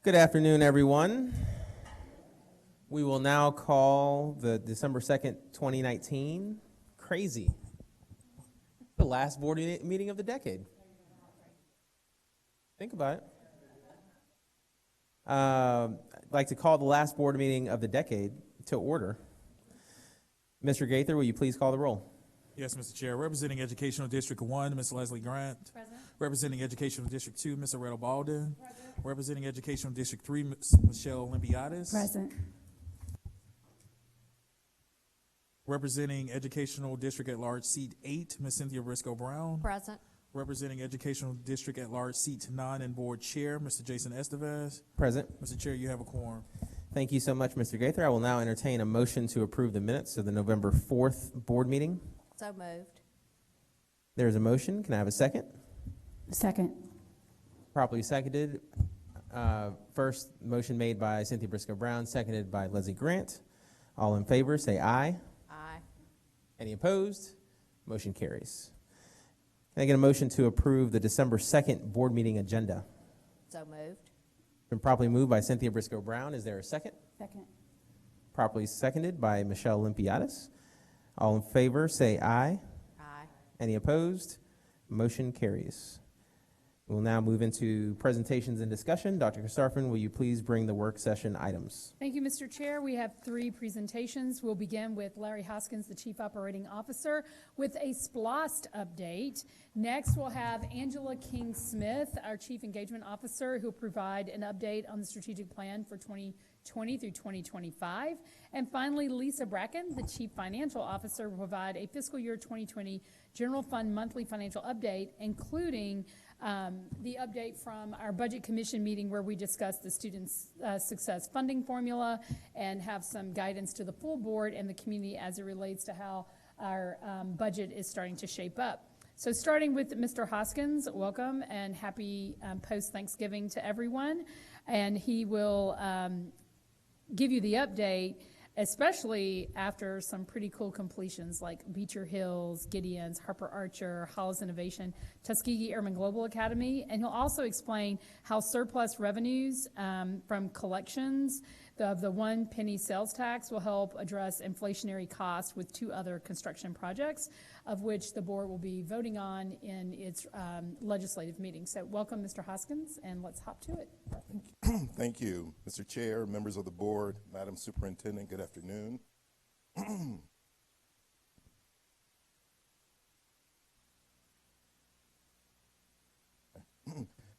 Good afternoon, everyone. We will now call the December 2nd, 2019, crazy, the last board meeting of the decade. Think about it. I'd like to call the last board meeting of the decade to order. Mr. Gaither, will you please call the roll? Yes, Mr. Chair. Representing Educational District 1, Ms. Leslie Grant. Present. Representing Educational District 2, Ms. Aretta Baldwin. Present. Representing Educational District 3, Ms. Michelle Olympiadis. Present. Representing Educational District at Large Seat 8, Ms. Cynthia Briscoe Brown. Present. Representing Educational District at Large Seat 9 and Board Chair, Mr. Jason Estevez. Present. Mr. Chair, you have a quorum. Thank you so much, Mr. Gaither. I will now entertain a motion to approve the minutes of the November 4th board meeting. So moved. There's a motion. Can I have a second? Second. Properly seconded. First motion made by Cynthia Briscoe Brown, seconded by Leslie Grant. All in favor, say aye. Aye. Any opposed? Motion carries. Can I get a motion to approve the December 2nd board meeting agenda? So moved. Been properly moved by Cynthia Briscoe Brown. Is there a second? Second. Properly seconded by Michelle Olympiadis. All in favor, say aye. Aye. Any opposed? Motion carries. We'll now move into presentations and discussion. Dr. Kasarfin, will you please bring the work session items? Thank you, Mr. Chair. We have 3 presentations. We'll begin with Larry Hoskins, the Chief Operating Officer, with a SPLOST update. Next, we'll have Angela King-Smith, our Chief Engagement Officer, who will provide an update on the strategic plan for 2020 through 2025. And finally, Lisa Bracken, the Chief Financial Officer, will provide a fiscal year 2020 general fund monthly financial update, including the update from our Budget Commission meeting where we discussed the Student Success Funding Formula and have some guidance to the full board and the community as it relates to how our budget is starting to shape up. So starting with Mr. Hoskins, welcome and happy post-Thanksgiving to everyone. And he will give you the update, especially after some pretty cool completions like Beecher Hills, Gideon's, Harper Archer, Hollis Innovation, Tuskegee Airmen Global Academy, and he'll also explain how surplus revenues from collections of the 1 penny sales tax will help address inflationary costs with 2 other construction projects, of which the board will be voting on in its legislative meeting. So welcome, Mr. Hoskins, and let's hop to it. Thank you, Mr. Chair, members of the board, Madam Superintendent, good afternoon.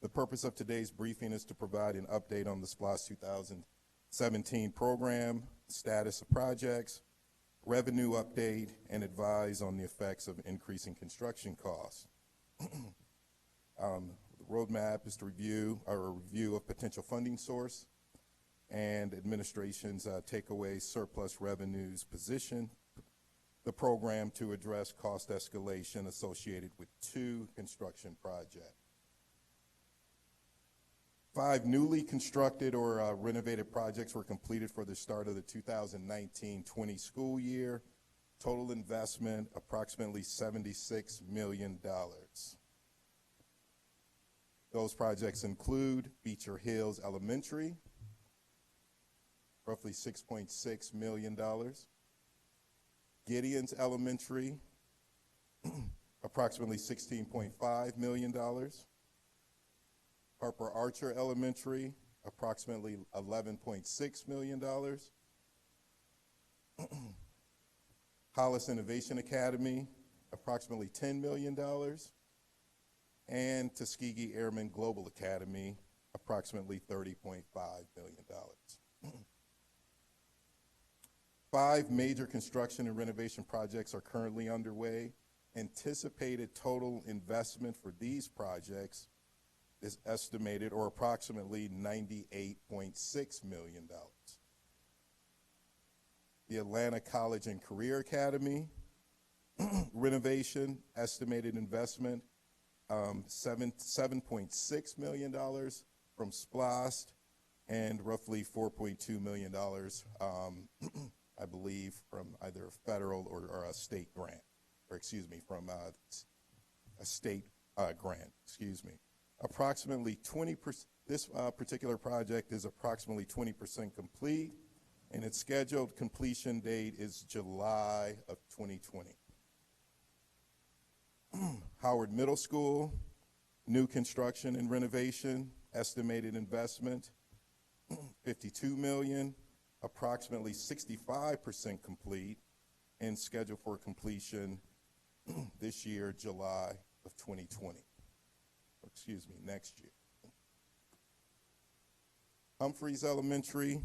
The purpose of today's briefing is to provide an update on the SPLOST 2017 program, status of projects, revenue update, and advise on the effects of increasing construction costs. The roadmap is to review a review of potential funding source and administration's takeaway surplus revenues position the program to address cost escalation associated with 2 construction projects. 5 newly constructed or renovated projects were completed for the start of the 2019-20 school year. Total investment, approximately $76 million. Those projects include Beecher Hills Elementary, roughly $6.6 million. Gideon's Elementary, approximately $16.5 million. Harper Archer Elementary, approximately $11.6 million. Hollis Innovation Academy, approximately $10 million. And Tuskegee Airmen Global Academy, approximately $30.5 million. 5 major construction and renovation projects are currently underway. Anticipated total investment for these projects is estimated, or approximately $98.6 million. The Atlanta College and Career Academy renovation, estimated investment, $7.6 million from SPLOST, and roughly $4.2 million, I believe, from either a federal or a state grant, or excuse me, from a state grant, excuse me. Approximately 20%, this particular project is approximately 20% complete, and its scheduled completion date is July of 2020. Howard Middle School, new construction and renovation, estimated investment, $52 million, approximately 65% complete, and scheduled for completion this year, July of 2020. Excuse me, next year. Humphreys Elementary,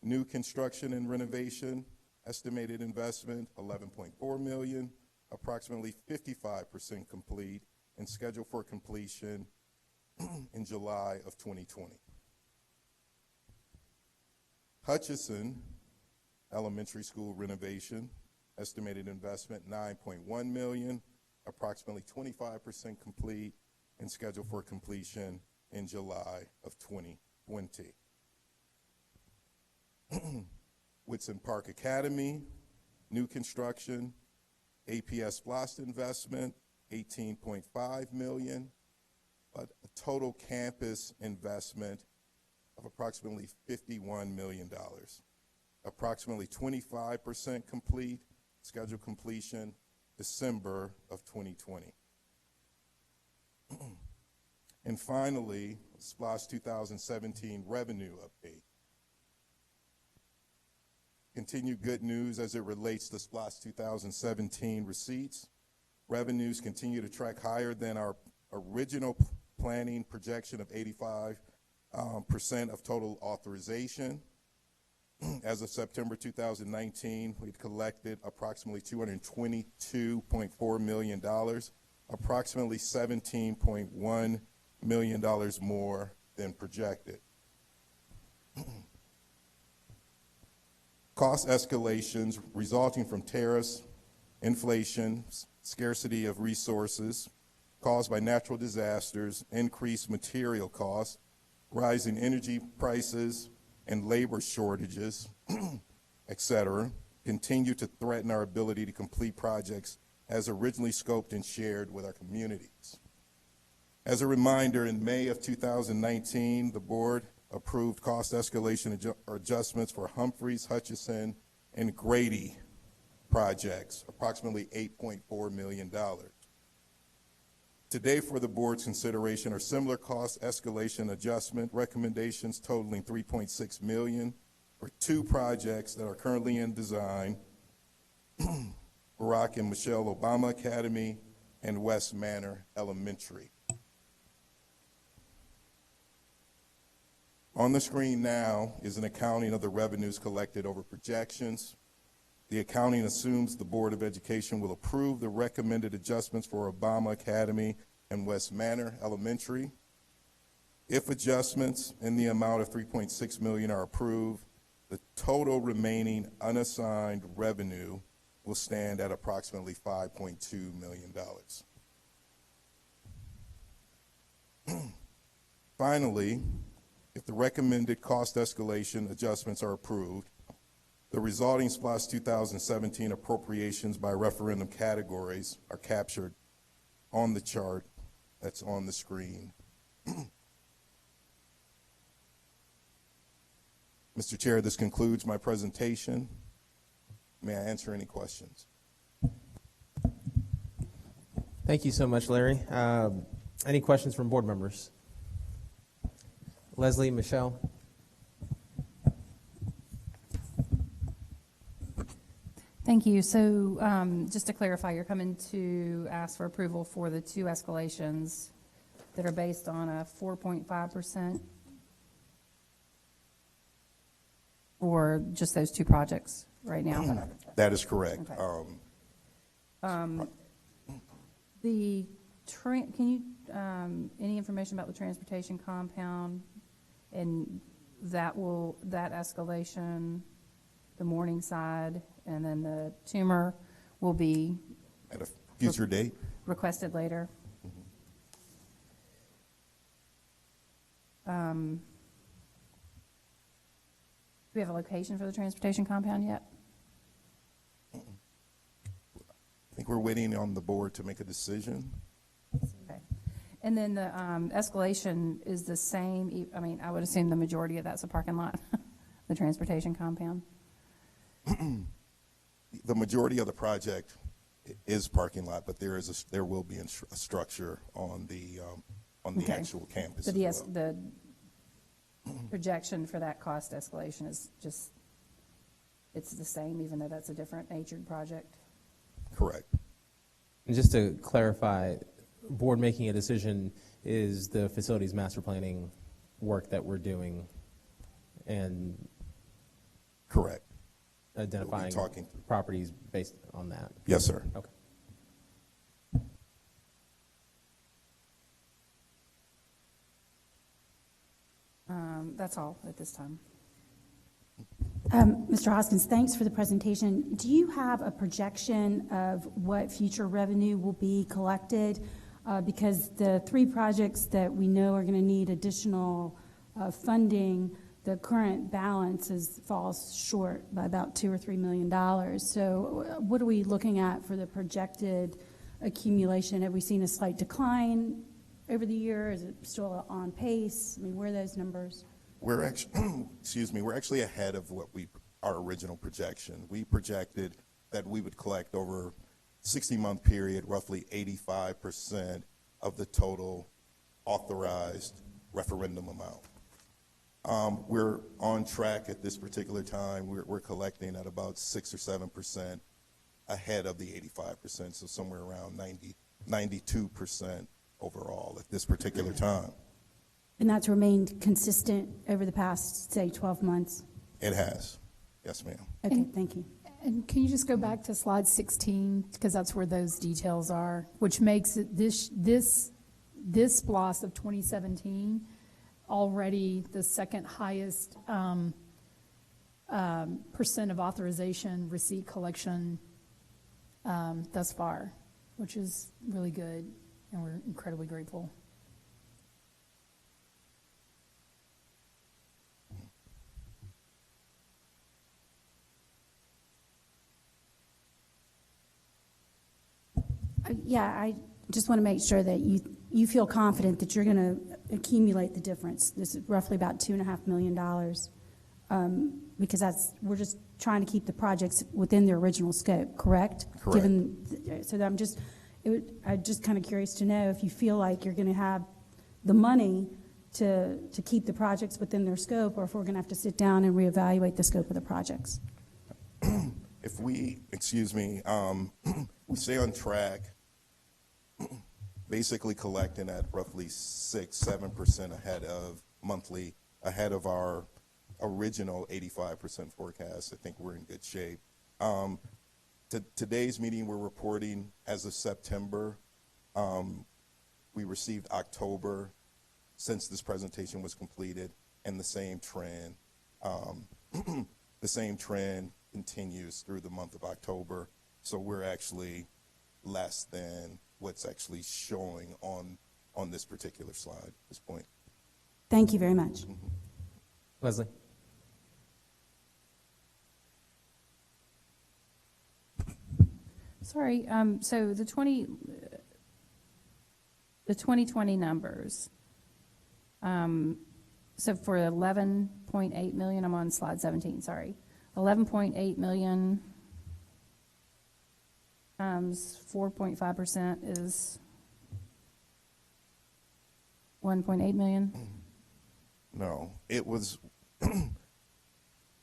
new construction and renovation, estimated investment, $11.4 million, approximately 55% complete, and scheduled for completion in July of 2020. Hutchison Elementary School renovation, estimated investment $9.1 million, approximately 25% complete, and scheduled for completion in July of 2020. Whitson Park Academy, new construction, APS SPLOST investment, $18.5 million, but a total campus investment of approximately $51 million. Approximately 25% complete, scheduled completion December of 2020. And finally, SPLOST 2017 revenue update. Continued good news as it relates to SPLOST 2017 receipts. Revenues continue to track higher than our original planning projection of 85% of total authorization. As of September 2019, we'd collected approximately $222.4 million, approximately $17.1 million more than projected. Cost escalations resulting from tariffs, inflation, scarcity of resources caused by natural disasters, increased material costs, rising energy prices, and labor shortages, et cetera, continue to threaten our ability to complete projects as originally scoped and shared with our communities. As a reminder, in May of 2019, the board approved cost escalation adjustments for Humphreys, Hutchison, and Grady projects, approximately $8.4 million. Today for the board's consideration are similar cost escalation adjustment recommendations totaling $3.6 million for 2 projects that are currently in design, Barack and Michelle Obama Academy and West Manor Elementary. On the screen now is an accounting of the revenues collected over projections. The accounting assumes the Board of Education will approve the recommended adjustments for Obama Academy and West Manor Elementary. If adjustments in the amount of $3.6 million are approved, the total remaining unassigned revenue will stand at approximately $5.2 million. Finally, if the recommended cost escalation adjustments are approved, the resulting SPLOST 2017 appropriations by referendum categories are captured on the chart that's on the screen. Mr. Chair, this concludes my presentation. May I answer any questions? Thank you so much, Larry. Any questions from board members? Leslie, Michelle? Thank you. So just to clarify, you're coming to ask for approval for the two escalations that are based on a 4.5%? Or just those two projects right now? That is correct. Okay. Can you, any information about the transportation compound? And that escalation, the Morningside, and then the tumor will be At a future date? requested later? Do we have a location for the transportation compound yet? I think we're waiting on the board to make a decision. Okay. And then the escalation is the same, I mean, I would assume the majority of that's a parking lot, the transportation compound? The majority of the project is parking lot, but there will be a structure on the Okay. actual campus So as well. the projection for that cost escalation is just, it's the same, even though that's a different natured project? Correct. And just to clarify, board making a decision is the facilities master planning work that we're doing and Correct. identifying talking through. properties based on that. Yes, sir. Okay. That's all at this time. Mr. Hoskins, thanks for the presentation. Do you have a projection of what future revenue will be collected? Because the three projects that we know are going to need additional funding, the current balance falls short by about $2 or $3 million. So what are we looking at for the projected accumulation? Have we seen a slight decline over the year? Is it still on pace? I mean, where are those numbers? We're actually, we're actually ahead of our original projection. We projected that we would collect over 60-month period, roughly 85% of the total authorized referendum amount. We're on track at this particular time. We're collecting at about 6 or 7% ahead of the 85%, so somewhere around 92% overall at this particular time. And that's remained consistent over the past, say, 12 months? It has. Yes, ma'am. Okay, thank you. And can you just go back to slide 16, because that's where those details are, which makes it this SPLOST of 2017 already the second highest percent of authorization receipt collection thus far, which is really good, and we're incredibly grateful. Yeah, I just want to make sure that you feel confident that you're going to accumulate the difference. This is roughly about $2.5 million, because we're just trying to keep the projects within their original scope, correct? Correct. So I'm just kind of curious to know if you feel like you're going to have the money to keep the projects within their scope, or if we're going to have to sit down and reevaluate the scope of the projects. If we, we stay on track, basically collecting at roughly 6-7% ahead of our original 85% forecast. I think we're in good shape. Today's meeting, we're reporting as of September. We received October since this presentation was completed, and the same trend. The same trend continues through the month of October. So we're actually less than what's actually showing on this particular slide at this point. Thank you very much. Leslie? Sorry, so the 2020 numbers, so for 11.8 million, I'm on slide 17, sorry. 11.8 million times 4.5% is 1.8 million. No, it was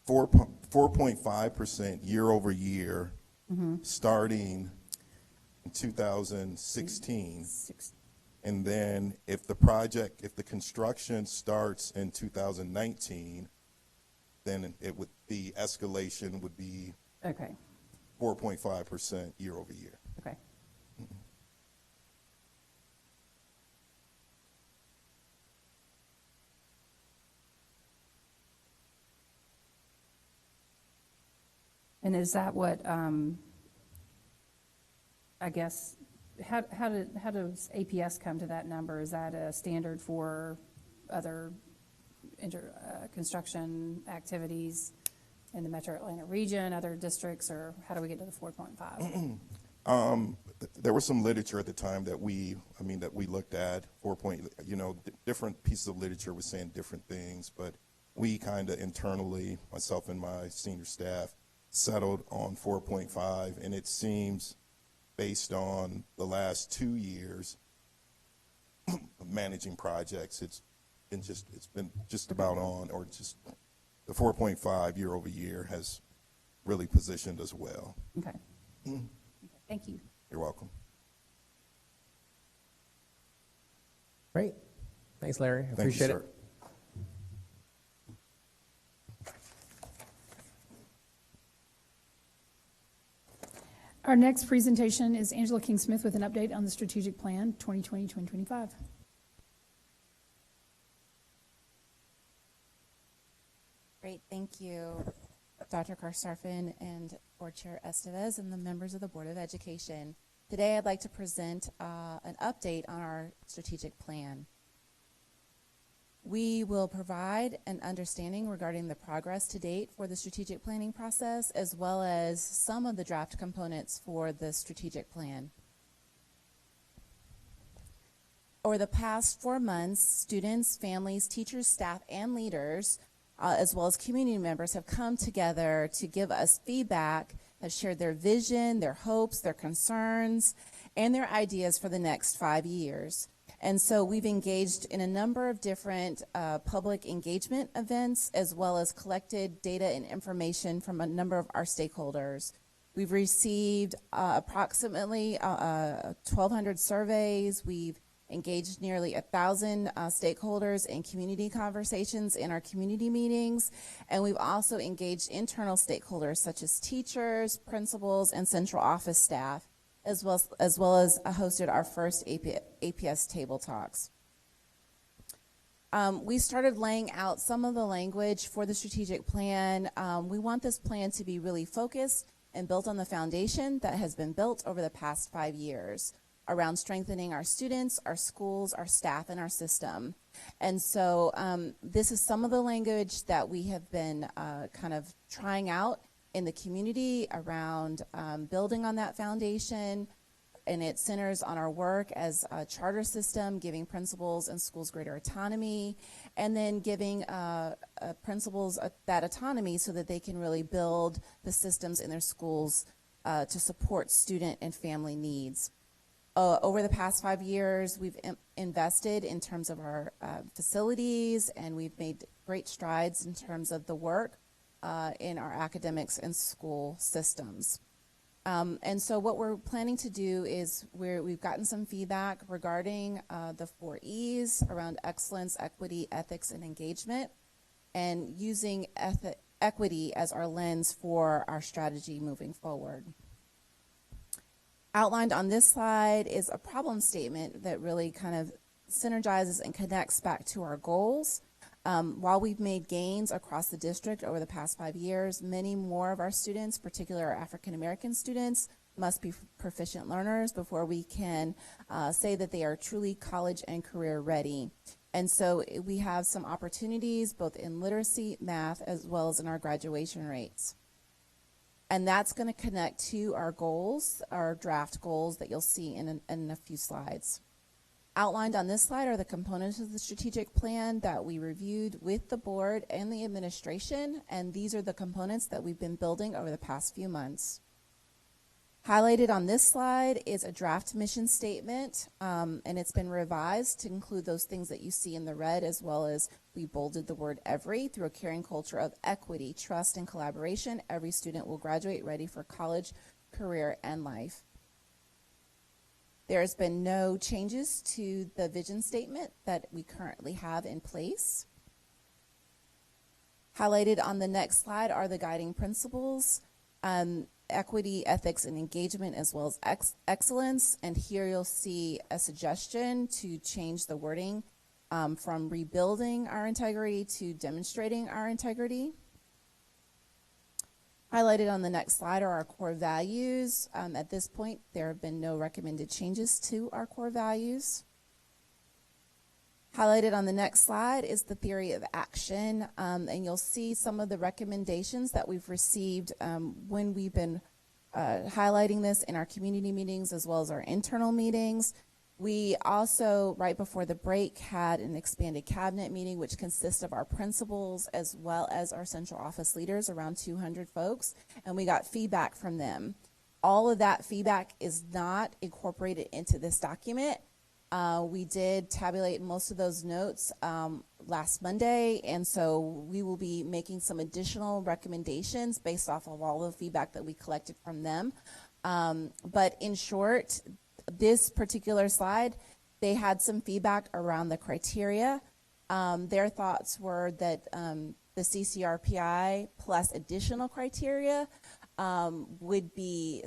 4.5% year over year, starting in 2016. And then if the construction starts in 2019, then the escalation would be Okay, 4.5% year over year. okay. And is that what, I guess, how does APS come to that number? Is that a standard for other construction activities in the Metro Atlanta region, other districts, or how do we get to the 4.5? There was some literature at the time that we looked at. Different pieces of literature was saying different things, but we kind of internally, myself and my senior staff, settled on 4.5, and it seems, based on the last 2 years of managing projects, it's been just about on, or just the 4.5 year over year has really positioned us well. Okay. Okay, thank you. You're welcome. Great. Thanks, Larry. Thank you, Appreciate sir. it. Our next presentation is Angela King-Smith with an update on the strategic plan 2020-2025. Great, thank you, Dr. Karstarfin and Board Chair Estevez and the members of the Board of Education. Today I'd like to present an update on our strategic plan. We will provide an understanding regarding the progress to date for the strategic planning process, as well as some of the draft components for the strategic plan. Over the past 4 months, students, families, teachers, staff, and leaders, as well as community members, have come together to give us feedback, have shared their vision, their hopes, their concerns, and their ideas for the next 5 years. And so we've engaged in a number of different public engagement events, as well as collected data and information from a number of our stakeholders. We've received approximately 1,200 surveys. We've engaged nearly 1,000 stakeholders in community conversations in our community meetings. And we've also engaged internal stakeholders such as teachers, principals, and central office staff, as well as hosted our first APS table talks. We started laying out some of the language for the strategic plan. We want this plan to be really focused and built on the foundation that has been built over the past 5 years around strengthening our students, our schools, our staff, and our system. And so this is some of the language that we have been kind of trying out in the community around building on that foundation, and it centers on our work as a charter system, giving principals and schools greater autonomy, and then giving principals that autonomy so that they can really build the systems in their schools to support student and family needs. Over the past 5 years, we've invested in terms of our facilities, and we've made great strides in terms of the work in our academics and school systems. And so what we're planning to do is we've gotten some feedback regarding the 4 E's around excellence, equity, ethics, and engagement, and using equity as our lens for our strategy moving forward. Outlined on this slide is a problem statement that really kind of synergizes and connects back to our goals. While we've made gains across the district over the past 5 years, many more of our students, particularly our African American students, must be proficient learners before we can say that they are truly college and career ready. And so we have some opportunities both in literacy, math, as well as in our graduation rates. And that's going to connect to our goals, our draft goals that you'll see in a few slides. Outlined on this slide are the components of the strategic plan that we reviewed with the board and the administration, and these are the components that we've been building over the past few months. Highlighted on this slide is a draft mission statement, and it's been revised to include those things that you see in the red, as well as we bolded the word every. Through a caring culture of equity, trust, and collaboration, every student will graduate ready for college, career, and life. There's been no changes to the vision statement that we currently have in place. Highlighted on the next slide are the guiding principles. Equity, ethics, and engagement, as well as excellence. And here you'll see a suggestion to change the wording from rebuilding our integrity to demonstrating our integrity. Highlighted on the next slide are our core values. At this point, there have been no recommended changes to our core values. Highlighted on the next slide is the theory of action, and you'll see some of the recommendations that we've received when we've been highlighting this in our community meetings as well as our internal meetings. We also, right before the break, had an expanded cabinet meeting, which consists of our principals as well as our central office leaders, around 200 folks, and we got feedback from them. All of that feedback is not incorporated into this document. We did tabulate most of those notes last Monday, and so we will be making some additional recommendations based off of all the feedback that we collected from them. But in short, this particular slide, they had some feedback around the criteria. Their thoughts were that the CCRPI plus additional criteria would be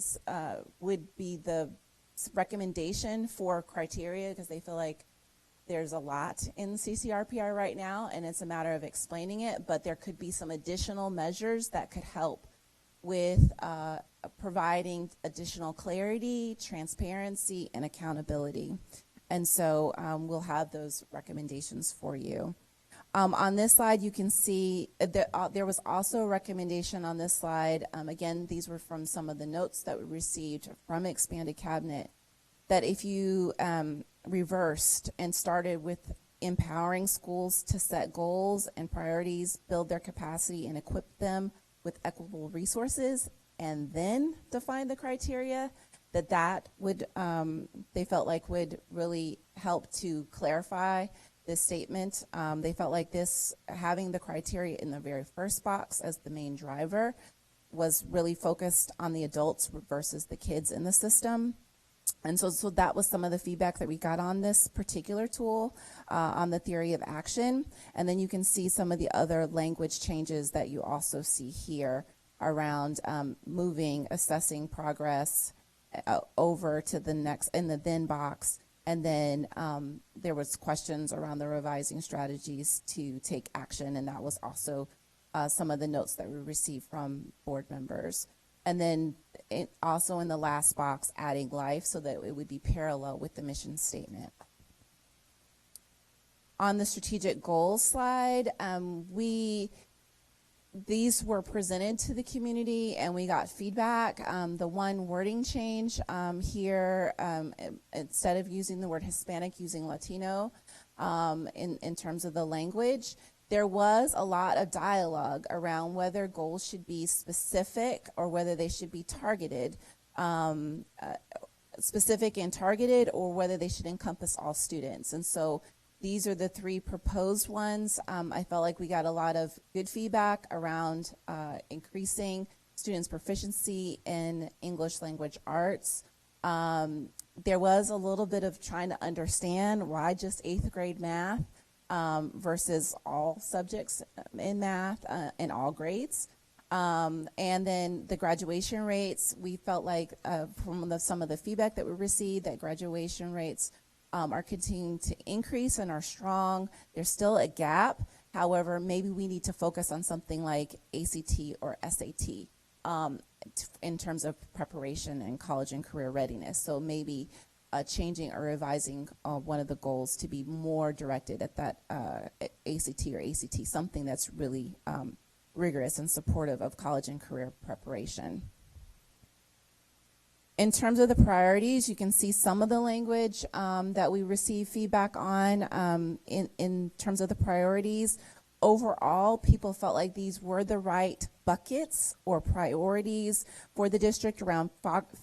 the recommendation for criteria, because they feel like there's a lot in CCRPI right now and it's a matter of explaining it, but there could be some additional measures that could help with providing additional clarity, transparency, and accountability. And so we'll have those recommendations for you. On this slide, you can see that there was also a recommendation on this slide. Again, these were from some of the notes that we received from Expanded Cabinet, that if you reversed and started with empowering schools to set goals and priorities, build their capacity, and equip them with equitable resources, and then define the criteria, that would, they felt like would really help to clarify this statement. They felt like this, having the criteria in the very first box as the main driver, was really focused on the adults versus the kids in the system. And so that was some of the feedback that we got on this particular tool, on the theory of action. And then you can see some of the other language changes that you also see here around moving, assessing progress over to the next, in the then box. And then there was questions around the revising strategies to take action, and that was also some of the notes that we received from board members. And then also in the last box, adding life so that it would be parallel with the mission statement. On the strategic goals slide, these were presented to the community and we got feedback. The one wording change here, instead of using the word Hispanic, using Latino in terms of the language. There was a lot of dialogue around whether goals should be specific or whether they should be targeted, specific and targeted, or whether they should encompass all students. And so these are the three proposed ones. I felt like we got a lot of good feedback around increasing students' proficiency in English language arts. There was a little bit of trying to understand why just 8th grade math versus all subjects in math in all grades. And then the graduation rates, we felt like from some of the feedback that we received, that graduation rates are continuing to increase and are strong. There's still a gap. However, maybe we need to focus on something like ACT or SAT in terms of preparation and college and career readiness. So maybe changing or revising one of the goals to be more directed at that ACT or ACT, something that's really rigorous and supportive of college and career preparation. In terms of the priorities, you can see some of the language that we received feedback on in terms of the priorities. overall, people felt like these were the right buckets or priorities for the district around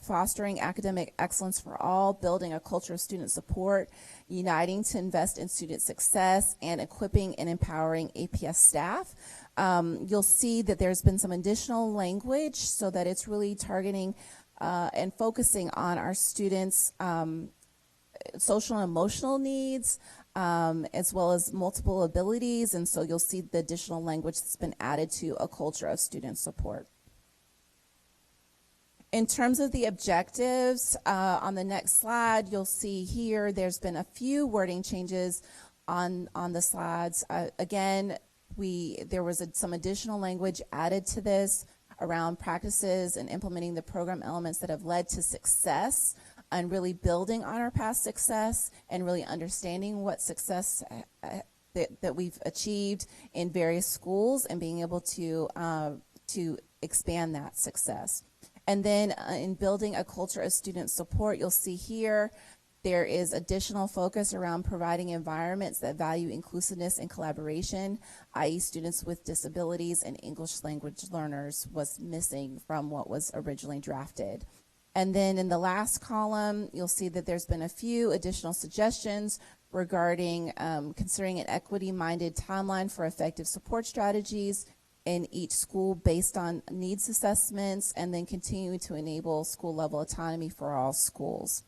fostering academic excellence for all, building a culture of student support, uniting to invest in student success, and equipping and empowering APS staff. You'll see that there's been some additional language so that it's really targeting and focusing on our students' social and emotional needs, as well as multiple abilities, and so you'll see the additional language that's been added to a culture of student support. In terms of the objectives, on the next slide, you'll see here there's been a few wording changes on the slides. Again, there was some additional language added to this around practices and implementing the program elements that have led to success, and really building on our past success and really understanding what success that we've achieved in various schools and being able to expand that success. And then in building a culture of student support, you'll see here there is additional focus around providing environments that value inclusiveness and collaboration, i.e. students with disabilities and English language learners was missing from what was originally drafted. And then in the last column, you'll see that there's been a few additional suggestions regarding considering an equity-minded timeline for effective support strategies in each school based on needs assessments, and then continuing to enable school-level autonomy for all schools.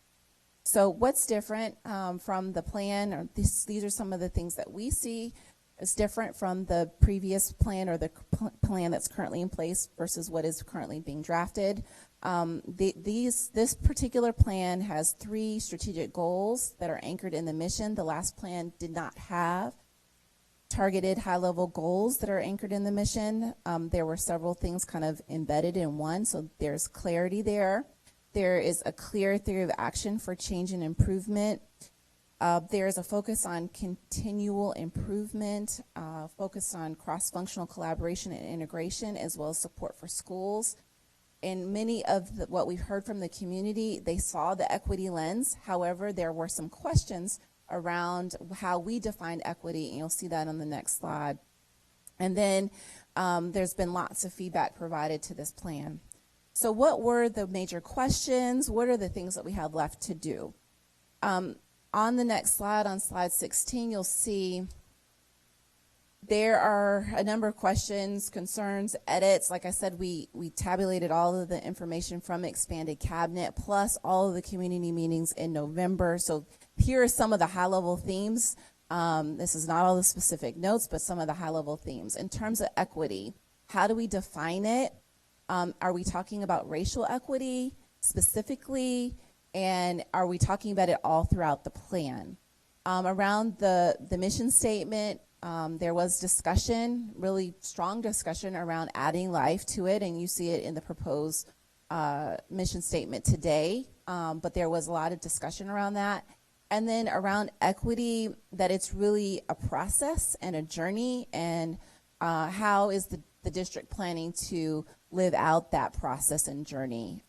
So what's different from the plan, or these are some of the things that we see as different from the previous plan or the plan that's currently in place versus what is currently being drafted. This particular plan has 3 strategic goals that are anchored in the mission. The last plan did not have targeted high-level goals that are anchored in the mission. There were several things kind of embedded in one, so there's clarity there. There is a clear theory of action for change and improvement. There is a focus on continual improvement, focus on cross-functional collaboration and integration, as well as support for schools. In many of what we've heard from the community, they saw the equity lens. However, there were some questions around how we define equity, and you'll see that on the next slide. And then there's been lots of feedback provided to this plan. So what were the major questions? What are the things that we have left to do? On the next slide, on slide 16, you'll see there are a number of questions, concerns, edits. Like I said, we tabulated all of the information from Expanded Cabinet, plus all of the community meetings in November. So here are some of the high-level themes. This is not all the specific notes, but some of the high-level themes. In terms of equity, how do we define it? Are we talking about racial equity specifically? And are we talking about it all throughout the plan? Around the mission statement, there was discussion, really strong discussion around adding life to it, and you see it in the proposed mission statement today, but there was a lot of discussion around that. And then around equity, that it's really a process and a journey, and how is the district planning to live out that process and journey.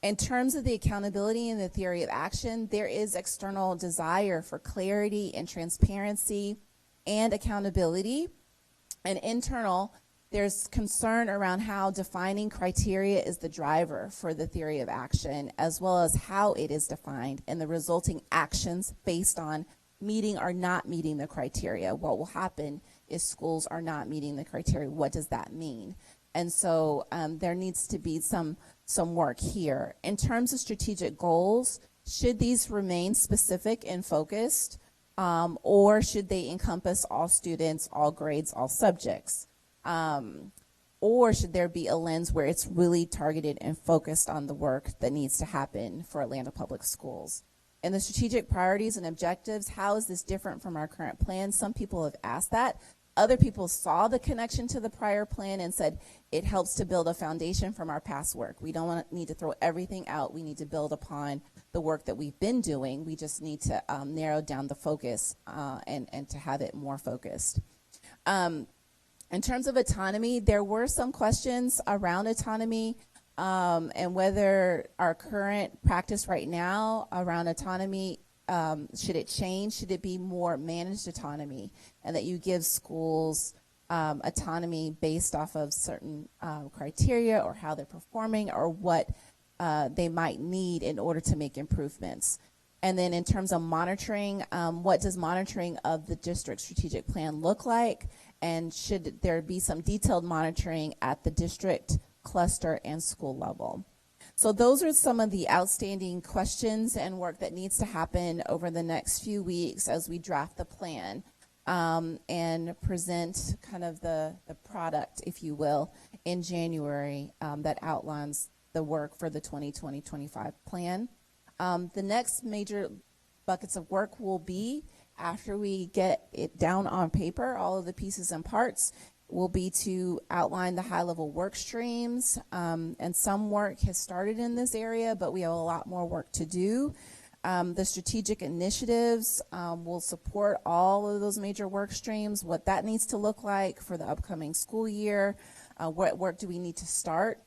In terms of the accountability and the theory of action, there is external desire for clarity and transparency and accountability. And internal, there's concern around how defining criteria is the driver for the theory of action, as well as how it is defined and the resulting actions based on meeting or not meeting the criteria. What will happen if schools are not meeting the criteria? What does that mean? And so there needs to be some work here. In terms of strategic goals, should these remain specific and focused, or should they encompass all students, all grades, all subjects? Or should there be a lens where it's really targeted and focused on the work that needs to happen for Atlanta Public Schools? And the strategic priorities and objectives, how is this different from our current plan? Some people have asked that. Other people saw the connection to the prior plan and said it helps to build a foundation from our past work. We don't need to throw everything out. We need to build upon the work that we've been doing. We just need to narrow down the focus and to have it more focused. In terms of autonomy, there were some questions around autonomy and whether our current practice right now around autonomy should it change? Should it be more managed autonomy, and that you give schools autonomy based off of certain criteria or how they're performing or what they might need in order to make improvements? And then in terms of monitoring, what does monitoring of the district strategic plan look like? And should there be some detailed monitoring at the district, cluster, and school level? So those are some of the outstanding questions and work that needs to happen over the next few weeks as we draft the plan and present kind of the product, if you will, in January that outlines the work for the 2020-25 plan. The next major buckets of work will be, after we get it down on paper, all of the pieces and parts, will be to outline the high-level work streams. And some work has started in this area, but we have a lot more work to do. The strategic initiatives will support all of those major work streams, what that needs to look like for the upcoming school year, what work do we need to start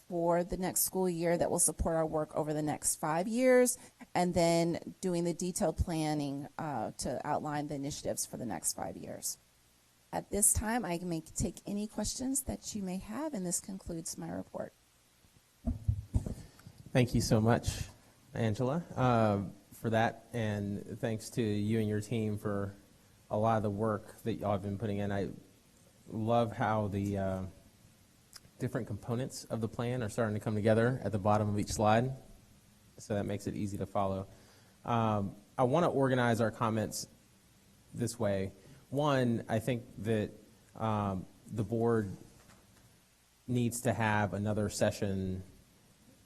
for the next school year that will support our work over the next 5 years, and then doing the detailed planning to outline the initiatives for the next 5 years. At this time, I may take any questions that you may have, and this concludes my report. Thank you so much, Angela, for that, and thanks to you and your team for a lot of the work that y'all have been putting in. I love how the different components of the plan are starting to come together at the bottom of each slide, so that makes it easy to follow. I want to organize our comments this way. One, I think that the board needs to have another session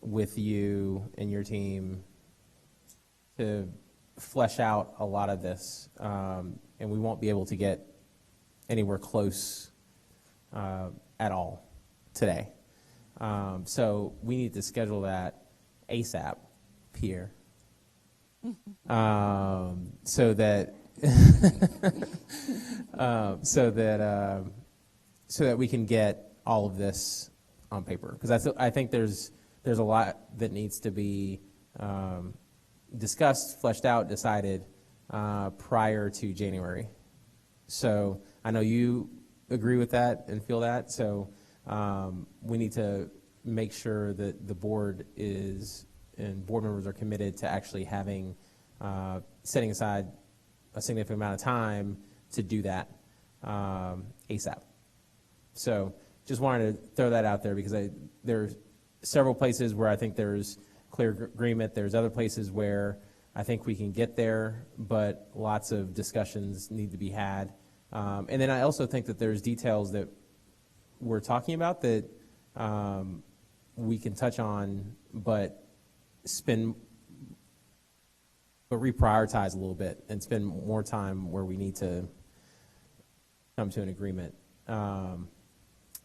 with you and your team to flesh out a lot of this, and we won't be able to get anywhere close at all today. So we need to schedule that ASAP, Pierre, so that so that we can get all of this on paper, because I think there's a lot that needs to be discussed, fleshed out, decided prior to January. So I know you agree with that and feel that. So we need to make sure that the board is and board members are committed to actually having setting aside a significant amount of time to do that ASAP. So just wanted to throw that out there, because there's several places where I think there's clear agreement. There's other places where I think we can get there, but lots of discussions need to be had. And then I also think that there's details that we're talking about that we can touch on, but reprioritize a little bit and spend more time where we need to come to an agreement.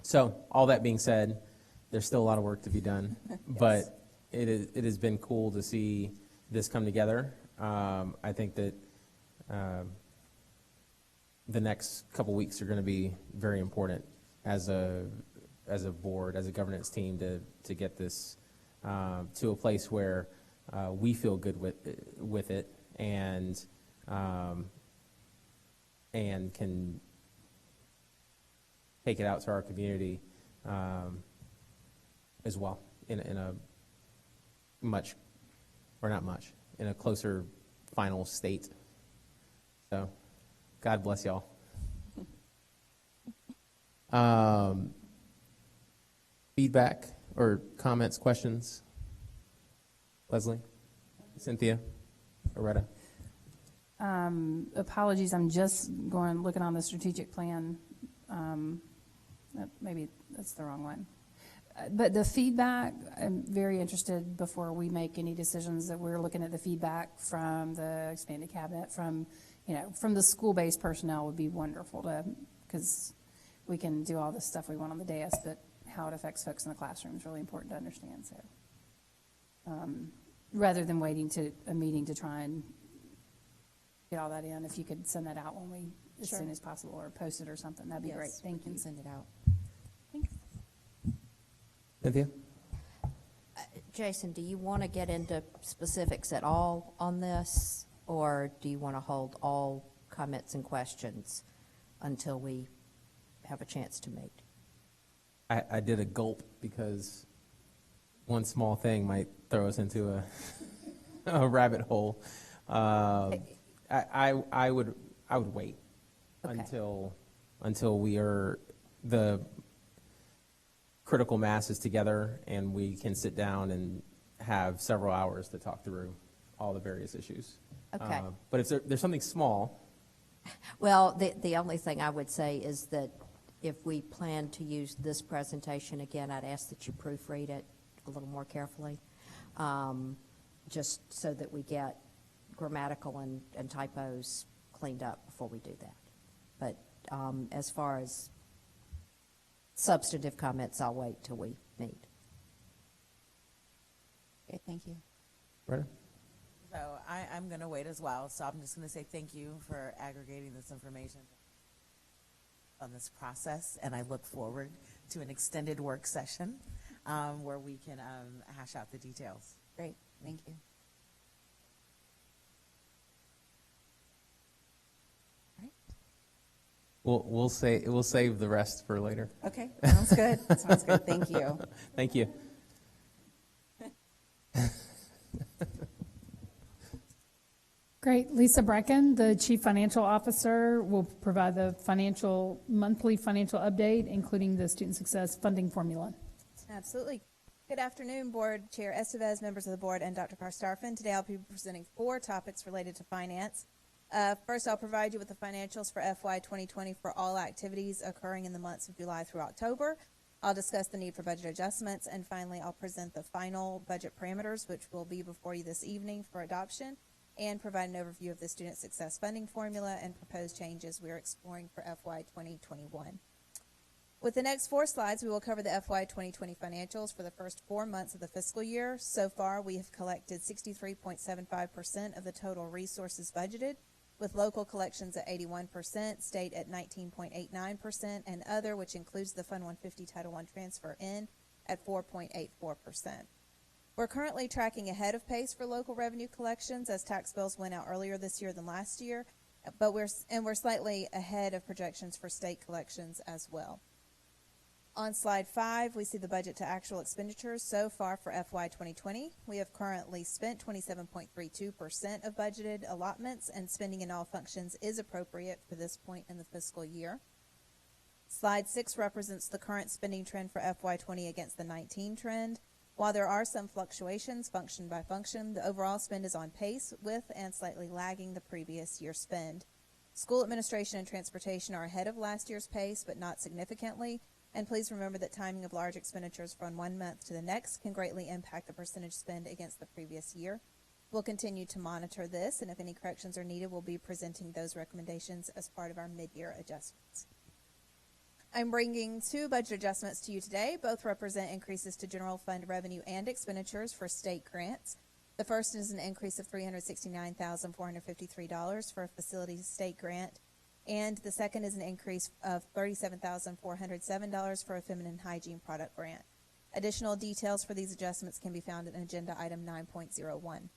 So all that being said, there's still a lot of work to be done, yes. But it has been cool to see this come together. I think that the next couple weeks are going to be very important as a board, as a governance team, to get this to a place where we feel good with it and can take it out to our community as well in a much, or not much, in a closer final state. So God bless y'all. Feedback or comments, questions? Leslie, Cynthia, Loretta. Apologies, I'm just looking on the strategic plan. Maybe that's the wrong one. But the feedback, I'm very interested before we make any decisions that we're looking at the feedback from the expanded cabinet, from the school-based personnel would be wonderful because we can do all this stuff we want on the dais, but how it affects folks in the classroom is really important to understand. So rather than waiting to a meeting to try and get all that in, if you could send that out as soon as possible, or post it or something, that'd be great. Thank you. Send it out. Cynthia? Jason, do you want to get into specifics at all on this, or do you want to hold all comments and questions until we have a chance to meet? I did a gulp because one small thing might throw us into a rabbit hole. I would wait Okay. until we are the critical mass is together and we can sit down and have several hours to talk through all the various issues. Okay. But if there's something small, Well, the only thing I would say is that if we plan to use this presentation again, I'd ask that you proofread it a little more carefully, just so that we get grammatical and typos cleaned up before we do that. But as far as substantive comments, I'll wait till we meet. Okay, thank you. right? So I'm going to wait as well. So I'm just going to say thank you for aggregating this information on this process. And I look forward to an extended work session where we can hash out the details. Great, thank you. We'll save the rest for later. Okay, sounds good. Sounds good. Thank you. Thank you. Great. Lisa Brecken, the Chief Financial Officer, will provide the monthly financial update, including the student success funding formula. Absolutely. Good afternoon, Board Chair Estevez, members of the board, and Dr. Karstafen. Today I'll be presenting 4 topics related to finance. First, I'll provide you with the financials for FY 2020 for all activities occurring in the months of July through October. I'll discuss the need for budget adjustments, and finally, I'll present the final budget parameters, which will be before you this evening for adoption, and provide an overview of the student success funding formula and proposed changes we are exploring for FY 2021. With the next 4 slides, we will cover the FY 2020 financials for the first 4 months of the fiscal year. So far, we have collected 63.75% of the total resources budgeted, with local collections at 81%, state at 19.89%, and other, which includes the Fund 150 Title I transfer in, at 4.84%. We're currently tracking ahead of pace for local revenue collections as tax bills went out earlier this year than last year, but we're slightly ahead of projections for state collections as well. On slide 5, we see the budget to actual expenditures so far for FY 2020. We have currently spent 27.32% of budgeted allotments, and spending in all functions is appropriate for this point in the fiscal year. Slide 6 represents the current spending trend for FY 20 against the 19 trend. While there are some fluctuations function by function, the overall spend is on pace with and slightly lagging the previous year's spend. School administration and transportation are ahead of last year's pace, but not significantly. And please remember that timing of large expenditures from one month to the next can greatly impact the percentage spend against the previous year. We'll continue to monitor this, and if any corrections are needed, we'll be presenting those recommendations as part of our mid-year adjustments. I'm bringing 2 budget adjustments to you today. Both represent increases to general fund revenue and expenditures for state grants. The first is an increase of $369,453 for a facilities state grant, and the second is an increase of $37,407 for a feminine hygiene product grant. Additional details for these adjustments can be found in Agenda Item 9.01.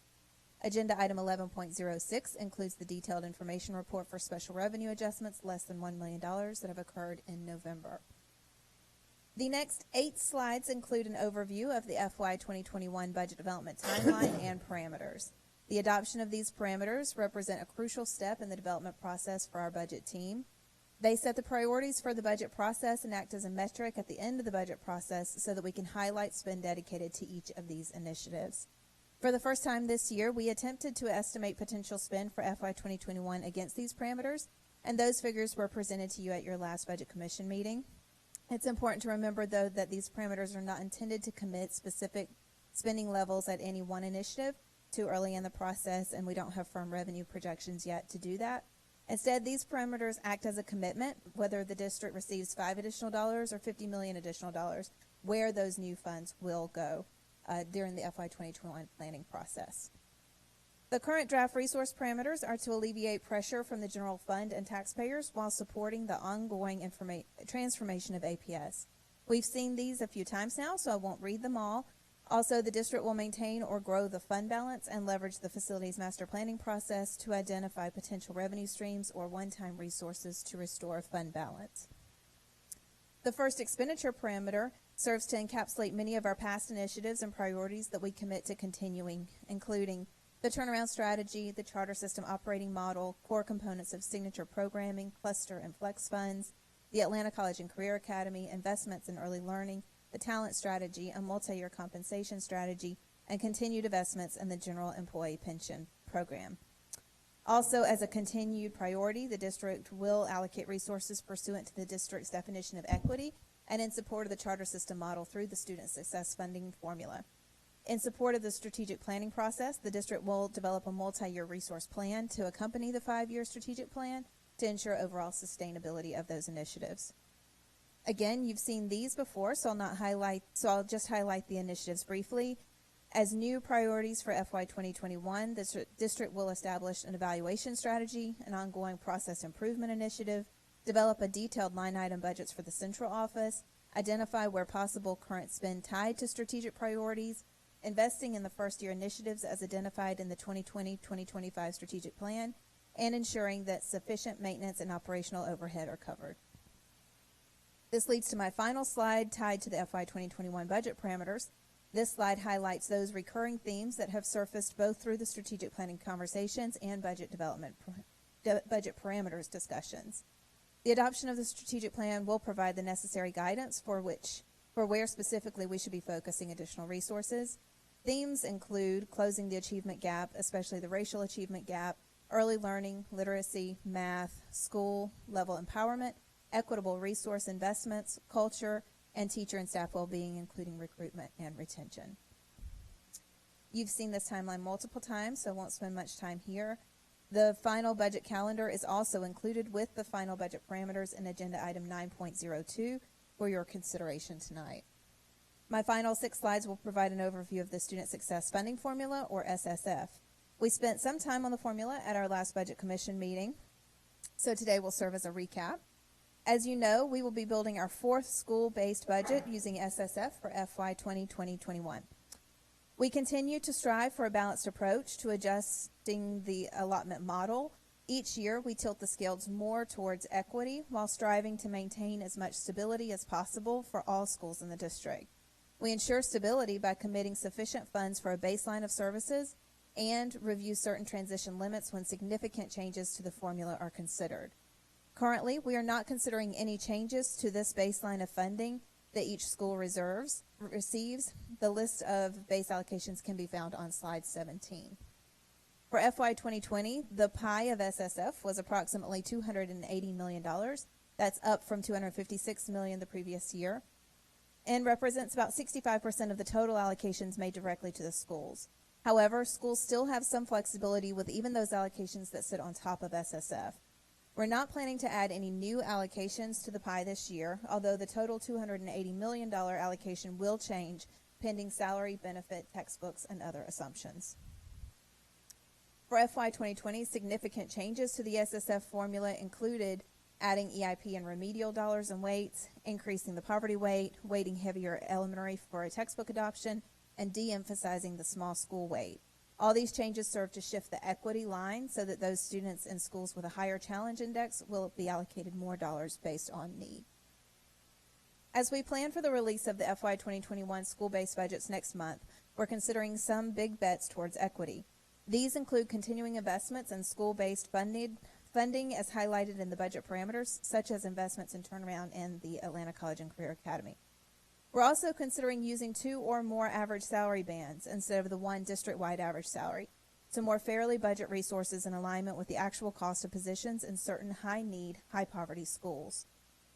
Agenda Item 11.06 includes the detailed information report for special revenue adjustments less than $1 million that have occurred in November. The next 8 slides include an overview of the FY 2021 budget development timeline and parameters. The adoption of these parameters represent a crucial step in the development process for our budget team. They set the priorities for the budget process and act as a metric at the end of the budget process so that we can highlight spend dedicated to each of these initiatives. For the first time this year, we attempted to estimate potential spend for FY 2021 against these parameters, and those figures were presented to you at your last Budget Commission meeting. It's important to remember, though, that these parameters are not intended to commit specific spending levels at any one initiative too early in the process, and we don't have firm revenue projections yet to do that. Instead, these parameters act as a commitment, whether the district receives $5 additional or $50 million additional, where those new funds will go during the FY 2021 planning process. The current draft resource parameters are to alleviate pressure from the general fund and taxpayers while supporting the ongoing transformation of APS. We've seen these a few times now, so I won't read them all. Also, the district will maintain or grow the fund balance and leverage the facilities master planning process to identify potential revenue streams or one-time resources to restore fund balance. The first expenditure parameter serves to encapsulate many of our past initiatives and priorities that we commit to continuing, including the turnaround strategy, the charter system operating model, core components of signature programming, cluster and flex funds, the Atlanta College and Career Academy, investments in early learning, the talent strategy, a multi-year compensation strategy, and continued investments in the general employee pension program. Also, as a continued priority, the district will allocate resources pursuant to the district's definition of equity and in support of the charter system model through the student success funding formula. In support of the strategic planning process, the district will develop a multi-year resource plan to accompany the 5-year strategic plan to ensure overall sustainability of those initiatives. Again, you've seen these before, so I'll just highlight the initiatives briefly. As new priorities for FY 2021, the district will establish an evaluation strategy, an ongoing process improvement initiative, develop a detailed line item budgets for the central office, identify where possible current spend tied to strategic priorities, investing in the first year initiatives as identified in the 2020-2025 strategic plan, and ensuring that sufficient maintenance and operational overhead are covered. This leads to my final slide tied to the FY 2021 budget parameters. This slide highlights those recurring themes that have surfaced both through the strategic planning conversations and budget development, budget parameters discussions. The adoption of the strategic plan will provide the necessary guidance for where specifically we should be focusing additional resources. Themes include closing the achievement gap, especially the racial achievement gap, early learning, literacy, math, school level empowerment, equitable resource investments, culture, and teacher and staff well-being, including recruitment and retention. You've seen this timeline multiple times, so I won't spend much time here. The final budget calendar is also included with the final budget parameters in agenda item 9.02 for your consideration tonight. My final 6 slides will provide an overview of the Student Success Funding Formula, or SSF. We spent some time on the formula at our last Budget Commission meeting, so today will serve as a recap. As you know, we will be building our 4th school-based budget using SSF for FY 2020-21. We continue to strive for a balanced approach to adjusting the allotment model. Each year, we tilt the scales more towards equity while striving to maintain as much stability as possible for all schools in the district. We ensure stability by committing sufficient funds for a baseline of services and review certain transition limits when significant changes to the formula are considered. Currently, we are not considering any changes to this baseline of funding that each school receives. The list of base allocations can be found on slide 17. For FY 2020, the pie of SSF was approximately $280 million. That's up from $256 million the previous year, and represents about 65% of the total allocations made directly to the schools. However, schools still have some flexibility with even those allocations that sit on top of SSF. We're not planning to add any new allocations to the pie this year, although the total $280 million allocation will change pending salary, benefit, textbooks, and other assumptions. For FY 2020, significant changes to the SSF formula included adding EIP and remedial dollars and weights, increasing the poverty weight, weighting heavier elementary for a textbook adoption, and de-emphasizing the small school weight. All these changes serve to shift the equity line so that those students in schools with a higher challenge index will be allocated more dollars based on need. As we plan for the release of the FY 2021 school-based budgets next month, we're considering some big bets towards equity. These include continuing investments in school-based funding as highlighted in the budget parameters, such as investments in turnaround in the Atlanta College and Career Academy. We're also considering using 2 or more average salary bands instead of the 1 district-wide average salary to more fairly budget resources in alignment with the actual cost of positions in certain high-need, high-poverty schools.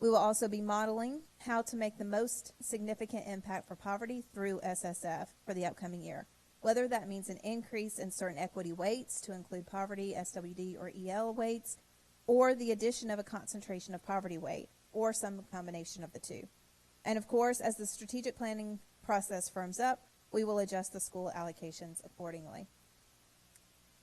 We will also be modeling how to make the most significant impact for poverty through SSF for the upcoming year, whether that means an increase in certain equity weights to include poverty, SWD, or EL weights, or the addition of a concentration of poverty weight, or some combination of the two. And of course, as the strategic planning process firms up, we will adjust the school allocations accordingly.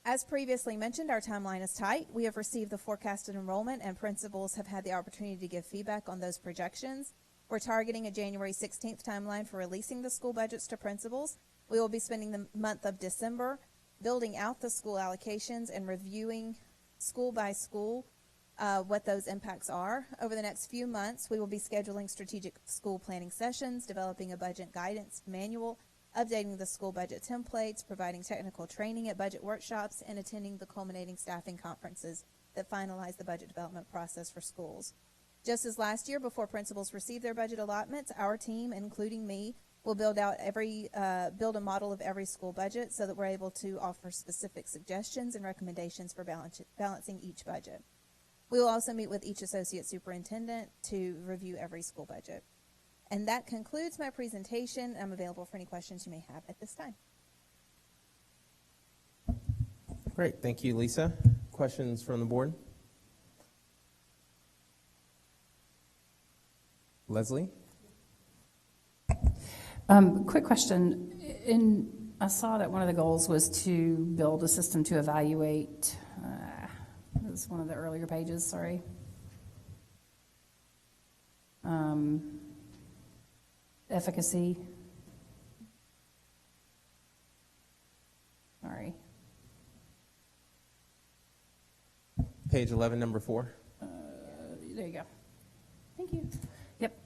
As previously mentioned, our timeline is tight. We have received the forecasted enrollment, and principals have had the opportunity to give feedback on those projections. We're targeting a January 16th timeline for releasing the school budgets to principals. We will be spending the month of December building out the school allocations and reviewing school by school what those impacts are. Over the next few months, we will be scheduling strategic school planning sessions, developing a budget guidance manual, updating the school budget templates, providing technical training at budget workshops, and attending the culminating staffing conferences that finalize the budget development process for schools. Just as last year, before principals receive their budget allotments, our team, including me, will build a model of every school budget so that we're able to offer specific suggestions and recommendations for balancing each budget. We will also meet with each associate superintendent to review every school budget. And that concludes my presentation. I'm available for any questions you may have at this time. Great, thank you, Lisa. Questions from the board? Leslie? Quick question. I saw that one of the goals was to build a system to evaluate, this is one of the earlier pages, sorry. Efficacy. Sorry. Page 11, number 4. There you go. Thank you. Yep.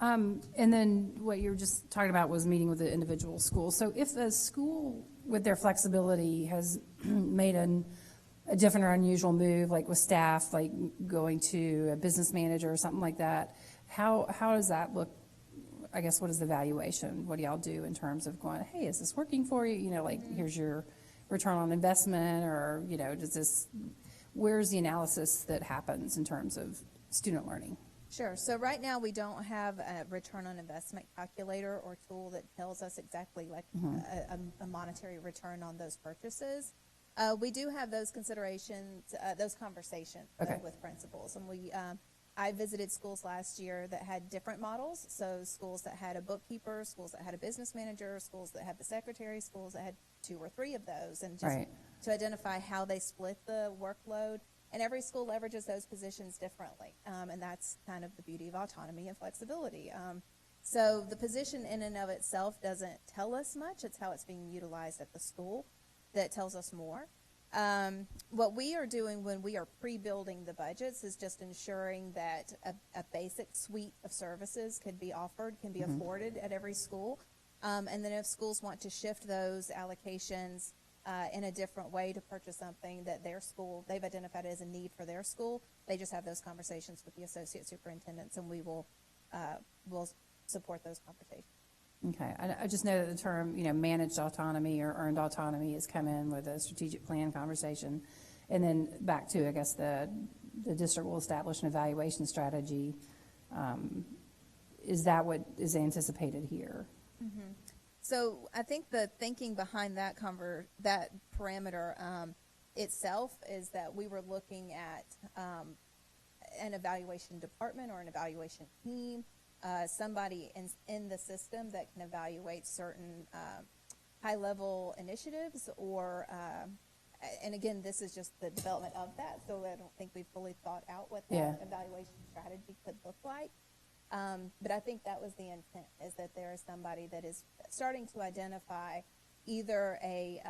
And then what you were just talking about was meeting with the individual school. So if the school, with their flexibility, has made a different or unusual move, like with staff, like going to a business manager or something like that, how does that look? I guess, what is the evaluation? What do y'all do in terms of going, hey, is this working for you? You know, like, here's your return on investment, or, you know, where's the analysis that happens in terms of student learning? Sure. So right now we don't have a return on investment calculator or tool that tells us exactly like a monetary return on those purchases. We do have those considerations, those conversations with principals, and I visited schools last year that had different models. So schools that had a bookkeeper, schools that had a business manager, schools that had the secretary, schools that had 2 or 3 of those, and just to identify how they split the workload. And every school leverages those positions differently, and that's kind of the beauty of autonomy and flexibility. So the position in and of itself doesn't tell us much. It's how it's being utilized at the school that tells us more. What we are doing when we are pre-building the budgets is just ensuring that a basic suite of services can be offered, can be afforded at every school. And then if schools want to shift those allocations in a different way to purchase something that their school, they've identified as a need for their school, they just have those conversations with the associate superintendents, and we will support those conversations. Okay, I just know that the term, you know, managed autonomy or earned autonomy has come in with a strategic plan conversation. And then back to, I guess, the district will establish an evaluation strategy. Is that what is anticipated here? Mm-hmm. So I think the thinking behind that parameter itself is that we were looking at an evaluation department or an evaluation team, somebody in the system that can evaluate certain high-level initiatives, or and again, this is just the development of that, so I don't think we've fully thought out what that evaluation strategy could look like. But I think that was the intent, is that there is somebody that is starting to identify either a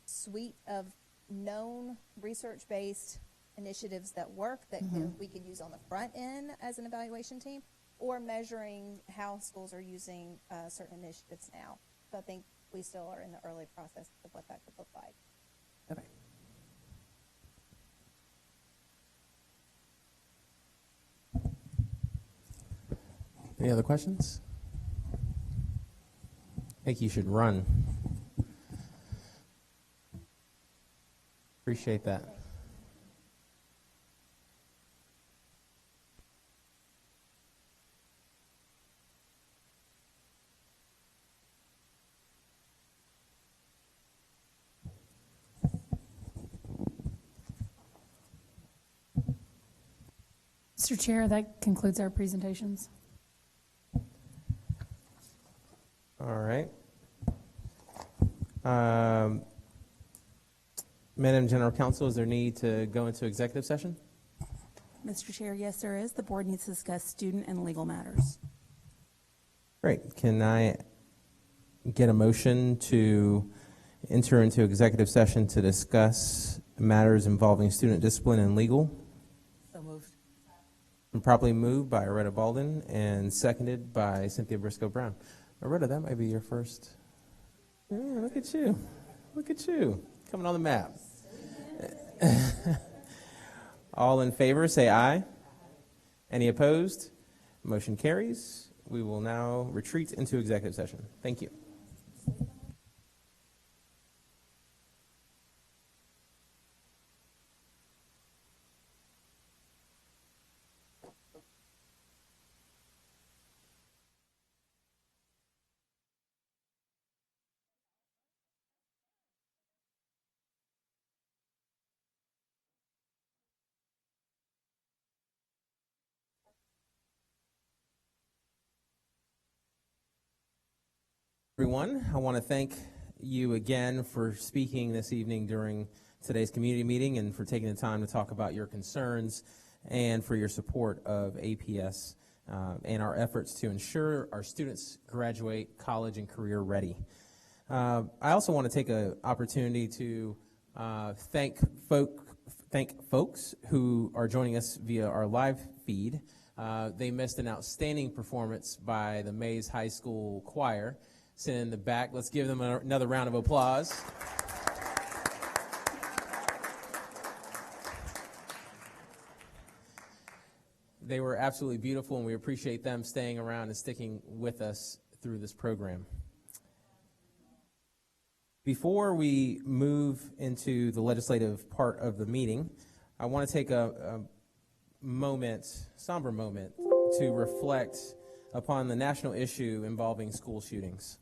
suite of known research-based initiatives that work that we could use on the front end as an evaluation team, or measuring how schools are using certain initiatives now. So I think we still are in the early process of what that could look like. Okay. Any other questions? I think you should run. Appreciate that. Mr. Chair, that concludes our presentations. All right. Madam General Counsel, is there need to go into executive session? Mr. Chair, yes, there is. The board needs to discuss student and legal matters. Great. Can I get a motion to enter into executive session to discuss matters involving student discipline and legal? So moved. And properly moved by Aretta Baldwin and seconded by Cynthia Briscoe Brown. Aretta, that might be your first. Yeah, look at you. Look at you. Coming on the map. All in favor, say aye. Any opposed? Motion carries. We will now retreat into executive session. Thank you. Everyone, I want to thank you again for speaking this evening during today's community meeting and for taking the time to talk about your concerns and for your support of APS and our efforts to ensure our students graduate college and career ready. I also want to take an opportunity to thank folks who are joining us via our live feed. They missed an outstanding performance by the Mays High School Choir. Sitting in the back. Let's give them another round of applause. They were absolutely beautiful, and we appreciate them staying around and sticking with us through this program. Before we move into the legislative part of the meeting, I want to take a somber moment, to reflect upon the national issue involving school shootings.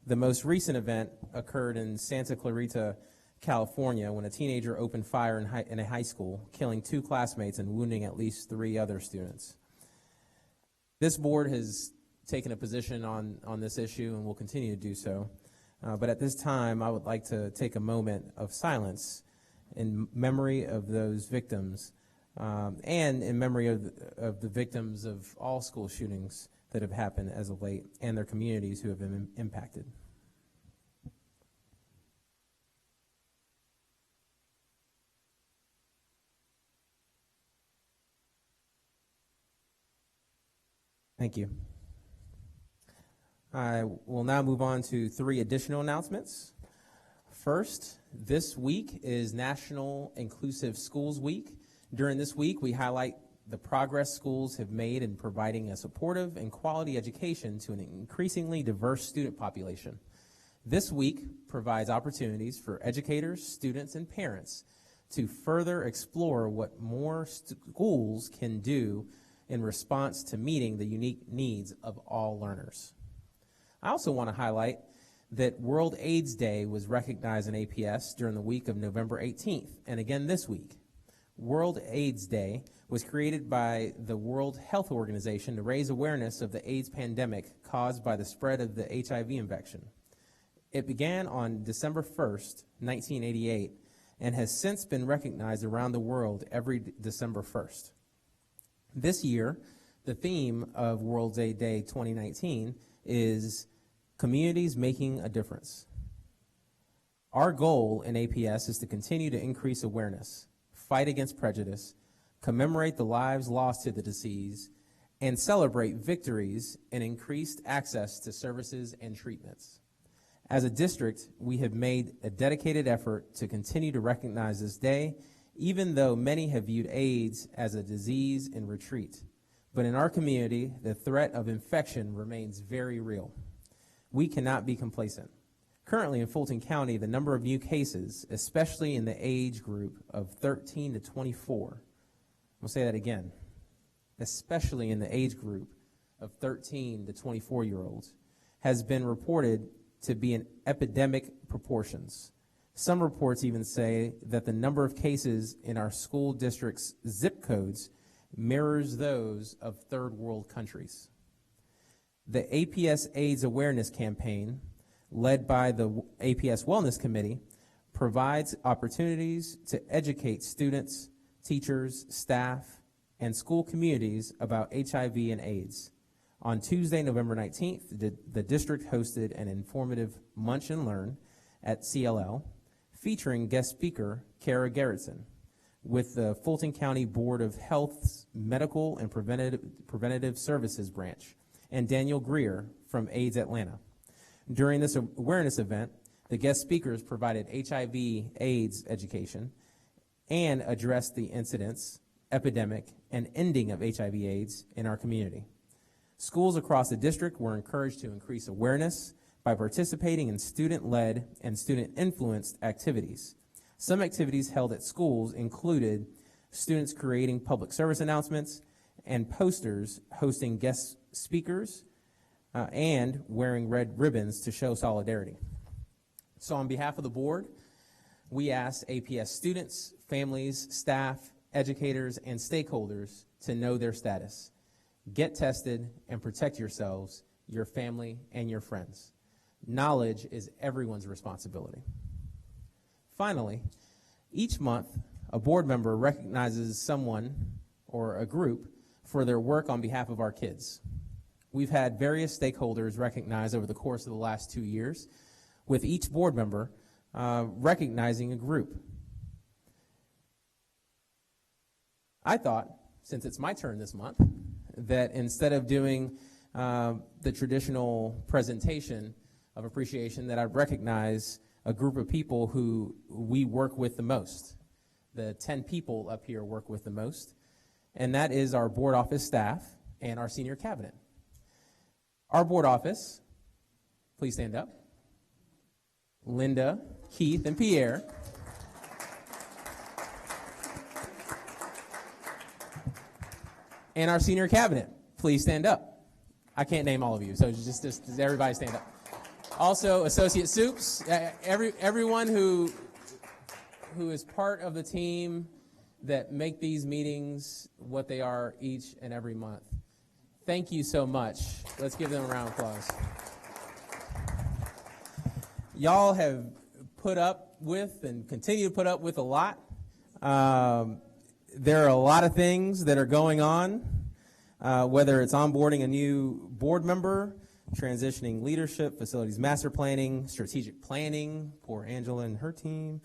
The most recent event occurred in Santa Clarita, California, when a teenager opened fire in a high school, killing 2 classmates and wounding at least 3 other students. This board has taken a position on this issue and will continue to do so. But at this time, I would like to take a moment of silence in memory of those victims and in memory of the victims of all school shootings that have happened as of late, and their communities who have been impacted. Thank you. I will now move on to 3 additional announcements. First, this week is National Inclusive Schools Week. During this week, we highlight the progress schools have made in providing a supportive and quality education to an increasingly diverse student population. This week provides opportunities for educators, students, and parents to further explore what more schools can do in response to meeting the unique needs of all learners. I also want to highlight that World AIDS Day was recognized in APS during the week of November 18th, and again this week. World AIDS Day was created by the World Health Organization to raise awareness of the AIDS pandemic caused by the spread of the HIV infection. It began on December 1st, 1988, and has since been recognized around the world every December 1st. This year, the theme of World AIDS Day 2019 is Communities Making a Difference. Our goal in APS is to continue to increase awareness, fight against prejudice, commemorate the lives lost to the disease, and celebrate victories and increased access to services and treatments. As a district, we have made a dedicated effort to continue to recognize this day, even though many have viewed AIDS as a disease in retreat. But in our community, the threat of infection remains very real. We cannot be complacent. Currently in Fulton County, the number of new cases, especially in the age group of 13 to 24, I'll say that again, especially in the age group of 13 to 24-year-olds, has been reported to be in epidemic proportions. Some reports even say that the number of cases in our school district's zip codes mirrors those of third world countries. The APS AIDS Awareness Campaign, led by the APS Wellness Committee, provides opportunities to educate students, teachers, staff, and school communities about HIV and AIDS. On Tuesday, November 19th, the district hosted an informative Munch and Learn at CLL featuring guest speaker Kara Gerritsen with the Fulton County Board of Health's Medical and Preventative Services branch and Daniel Greer from AIDS Atlanta. During this awareness event, the guest speakers provided HIV/AIDS education and addressed the incidence, epidemic, and ending of HIV/AIDS in our community. Schools across the district were encouraged to increase awareness by participating in student-led and student-influenced activities. Some activities held at schools included students creating public service announcements and posters hosting guest speakers and wearing red ribbons to show solidarity. So on behalf of the board, we asked APS students, families, staff, educators, and stakeholders to know their status. Get tested and protect yourselves, your family, and your friends. Knowledge is everyone's responsibility. Finally, each month, a board member recognizes someone or a group for their work on behalf of our kids. We've had various stakeholders recognized over the course of the last 2 years, with each board member recognizing a group. I thought, since it's my turn this month, that instead of doing the traditional presentation of appreciation, that I'd recognize a group of people who we work with the most. The 10 people up here work with the most, and that is our board office staff and our senior cabinet. Our board office, please stand up. Linda, Keith, and Pierre. And our senior cabinet, please stand up. I can't name all of you, so just everybody stand up. Also, Associate Soups, everyone who is part of the team that make these meetings what they are each and every month. Thank you so much. Let's give them a round of applause. Y'all have put up with and continue to put up with a lot. There are a lot of things that are going on, whether it's onboarding a new board member, transitioning leadership, facilities master planning, strategic planning, poor Angela and her team.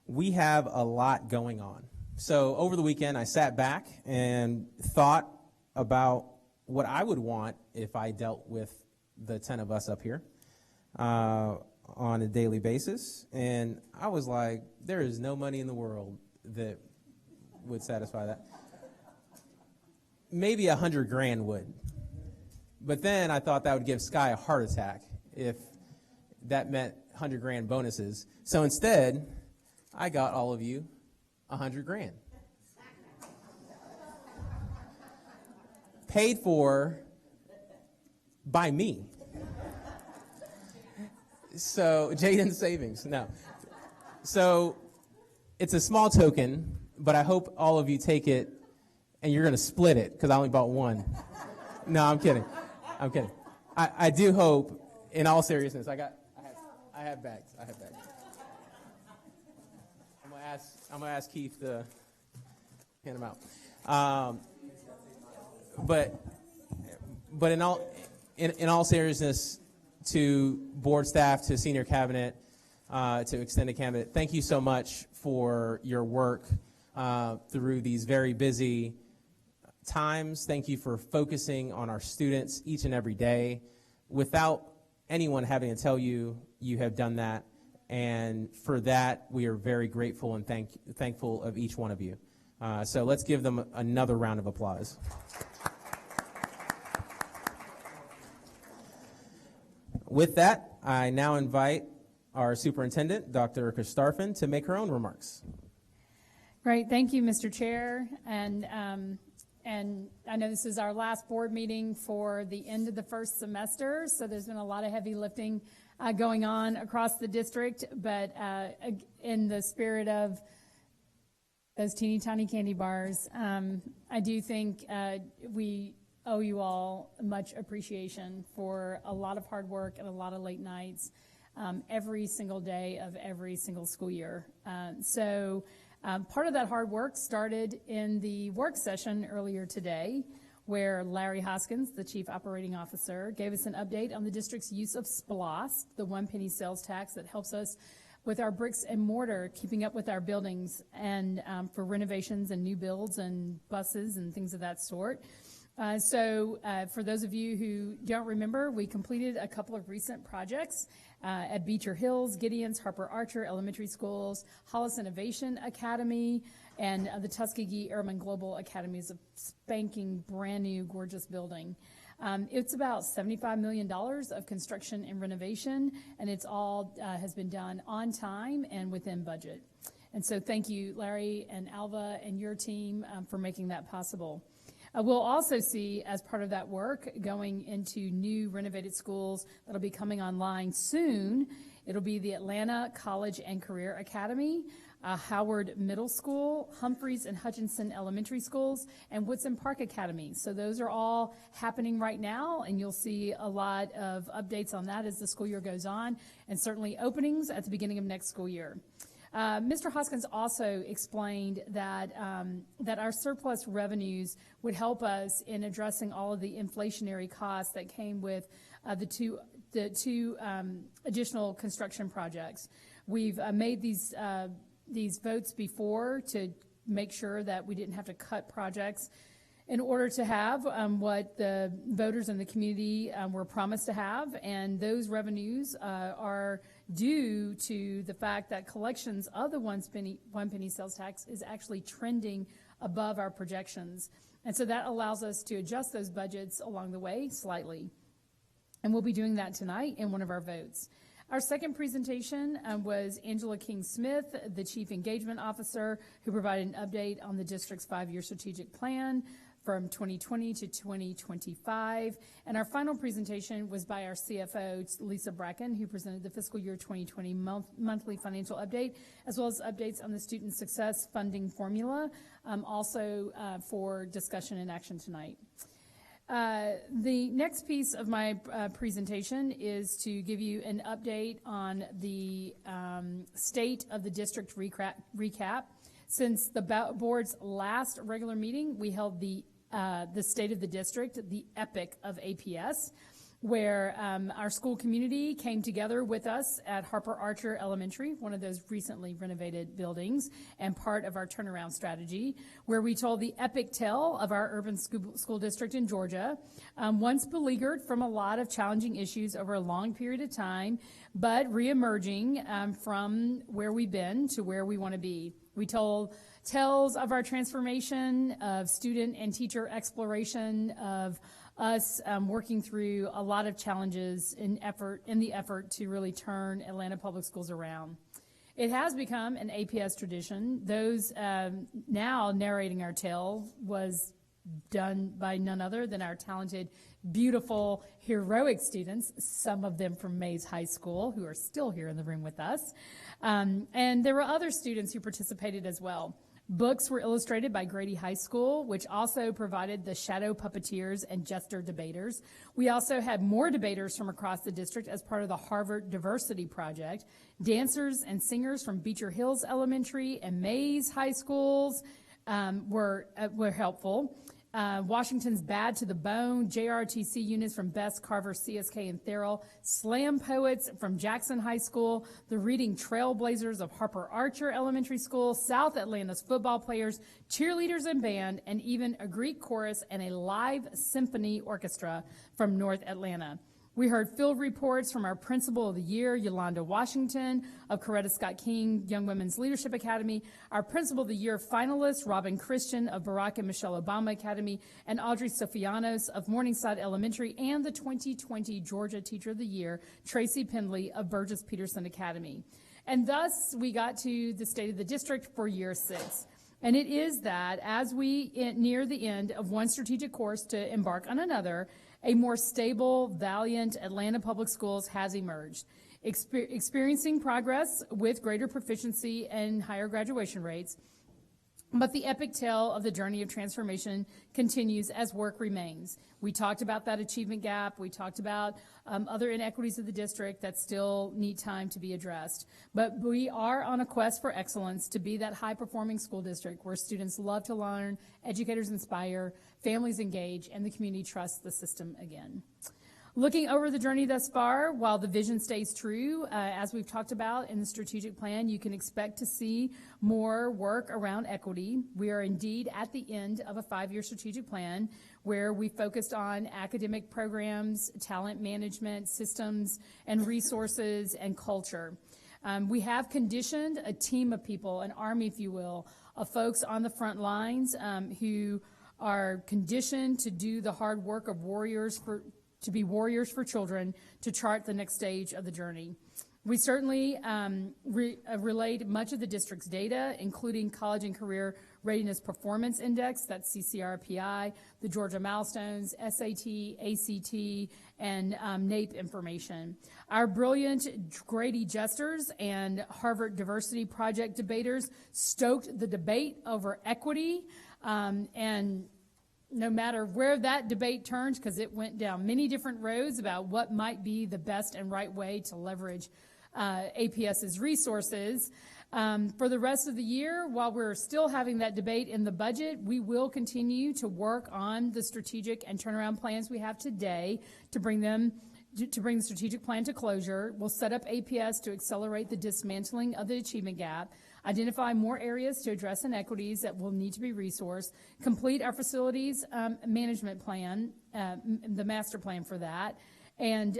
We have a lot going on. So over the weekend, I sat back and thought about what I would want if I dealt with the 10 of us up here on a daily basis. And I was like, there is no money in the world that would satisfy that. Maybe $100,000 would. But then I thought that would give Sky a heart attack if that meant $100,000 bonuses. So instead, I got all of you $100,000. Paid for by me. So, Jaden Savings, no. So, it's a small token, but I hope all of you take it and you're going to split it because I only bought one. No, I'm kidding. I'm kidding. I do hope, in all seriousness, I have bags. I'm gonna ask Keith to hand them out. But in all seriousness, to board staff, to senior cabinet, to extended cabinet, thank you so much for your work through these very busy times. Thank you for focusing on our students each and every day. Without anyone having to tell you, you have done that. And for that, we are very grateful and thankful of each one of you. So let's give them another round of applause. With that, I now invite our superintendent, Dr. Karstafen, to make her own remarks. Great, thank you, Mr. Chair. And I know this is our last board meeting for the end of the first semester, so there's been a lot of heavy lifting going on across the district, but in the spirit of those teeny tiny candy bars, I do think we owe you all much appreciation for a lot of hard work and a lot of late nights every single day of every single school year. Part of that hard work started in the work session earlier today, where Larry Hoskins, the Chief Operating Officer, gave us an update on the district's use of SPLOST, the one-penny sales tax that helps us with our bricks and mortar, keeping up with our buildings, and for renovations and new builds and buses and things of that sort. For those of you who don't remember, we completed a couple of recent projects at Beecher Hills, Gideon's, Harper Archer Elementary Schools, Hollis Innovation Academy, and the Tuskegee Airmen Global Academy is a spanking, brand new, gorgeous building. It's about $75 million of construction and renovation, and it's all has been done on time and within budget. And so thank you, Larry and Alva and your team for making that possible. We'll also see, as part of that work, going into new renovated schools that'll be coming online soon. It'll be the Atlanta College and Career Academy, Howard Middle School, Humphreys and Hutchinson Elementary Schools, and Woodson Park Academy. So those are all happening right now, and you'll see a lot of updates on that as the school year goes on, and certainly openings at the beginning of next school year. Mr. Hoskins also explained that that our surplus revenues would help us in addressing all of the inflationary costs that came with the two additional construction projects. We've made these votes before to make sure that we didn't have to cut projects in order to have what the voters in the community were promised to have, and those revenues are due to the fact that collections of the one penny sales tax is actually trending above our projections. And so that allows us to adjust those budgets along the way slightly. And we'll be doing that tonight in one of our votes. Our second presentation was Angela King-Smith, the Chief Engagement Officer, who provided an update on the district's 5-year strategic plan from 2020 to 2025. And our final presentation was by our CFO, Lisa Bracken, who presented the fiscal year 2020 monthly financial update, as well as updates on the student success funding formula, also for discussion and action tonight. The next piece of my presentation is to give you an update on the state of the district recap. Since the board's last regular meeting, we held the state of the district, the epic of APS, where our school community came together with us at Harper Archer Elementary, one of those recently renovated buildings, and part of our turnaround strategy, where we told the epic tale of our urban school district in Georgia, once beleaguered from a lot of challenging issues over a long period of time, but reemerging from where we've been to where we want to be. We told tales of our transformation, of student and teacher exploration, of us working through a lot of challenges in the effort to really turn Atlanta Public Schools around. It has become an APS tradition. Those now narrating our tale was done by none other than our talented, beautiful, heroic students, some of them from Mays High School, who are still here in the room with us. And there were other students who participated as well. Books were illustrated by Grady High School, which also provided the shadow puppeteers and jester debaters. We also had more debaters from across the district as part of the Harvard Diversity Project. Dancers and singers from Beecher Hills Elementary and Mays High Schools were helpful. Washington's Bad to the Bone, JRTC units from Best, Carver, CSK, and Therrell, slam poets from Jackson High School, the reading trailblazers of Harper Archer Elementary School, South Atlanta's football players, cheerleaders and band, and even a Greek chorus and a live symphony orchestra from North Atlanta. We heard field reports from our Principal of the Year, Yolanda Washington of Coretta Scott King Young Women's Leadership Academy, our Principal of the Year finalist, Robin Christian of Barack and Michelle Obama Academy, and Audrey Sofianos of Morningside Elementary, and the 2020 Georgia Teacher of the Year, Tracy Pendley of Burgess Peterson Academy. And thus, we got to the state of the district for year 6. And it is that as we near the end of one strategic course to embark on another, a more stable, valiant Atlanta Public Schools has emerged, experiencing progress with greater proficiency and higher graduation rates, But the epic tale of the journey of transformation continues as work remains. We talked about that achievement gap. We talked about other inequities of the district that still need time to be addressed. But we are on a quest for excellence to be that high-performing school district where students love to learn, educators inspire, families engage, and the community trusts the system again. Looking over the journey thus far, while the vision stays true, as we've talked about in the strategic plan, you can expect to see more work around equity. We are indeed at the end of a 5-year strategic plan where we focused on academic programs, talent management, systems and resources, and culture. We have conditioned a team of people, an army, if you will, of folks on the front lines who are conditioned to do the hard work of to be warriors for children, to chart the next stage of the journey. We certainly relayed much of the district's data, including College and Career Readiness Performance Index, that's CCRPI, the Georgia Milestones, SAT, ACT, and NAEP information. Our brilliant Grady Jesters and Harvard Diversity Project debaters stoked the debate over equity, and no matter where that debate turns, because it went down many different roads about what might be the best and right way to leverage APS's resources. For the rest of the year, while we're still having that debate in the budget, we will continue to work on the strategic and turnaround plans we have today to bring the strategic plan to closure. We'll set up APS to accelerate the dismantling of the achievement gap, identify more areas to address inequities that will need to be resourced, complete our facilities management plan, the master plan for that, and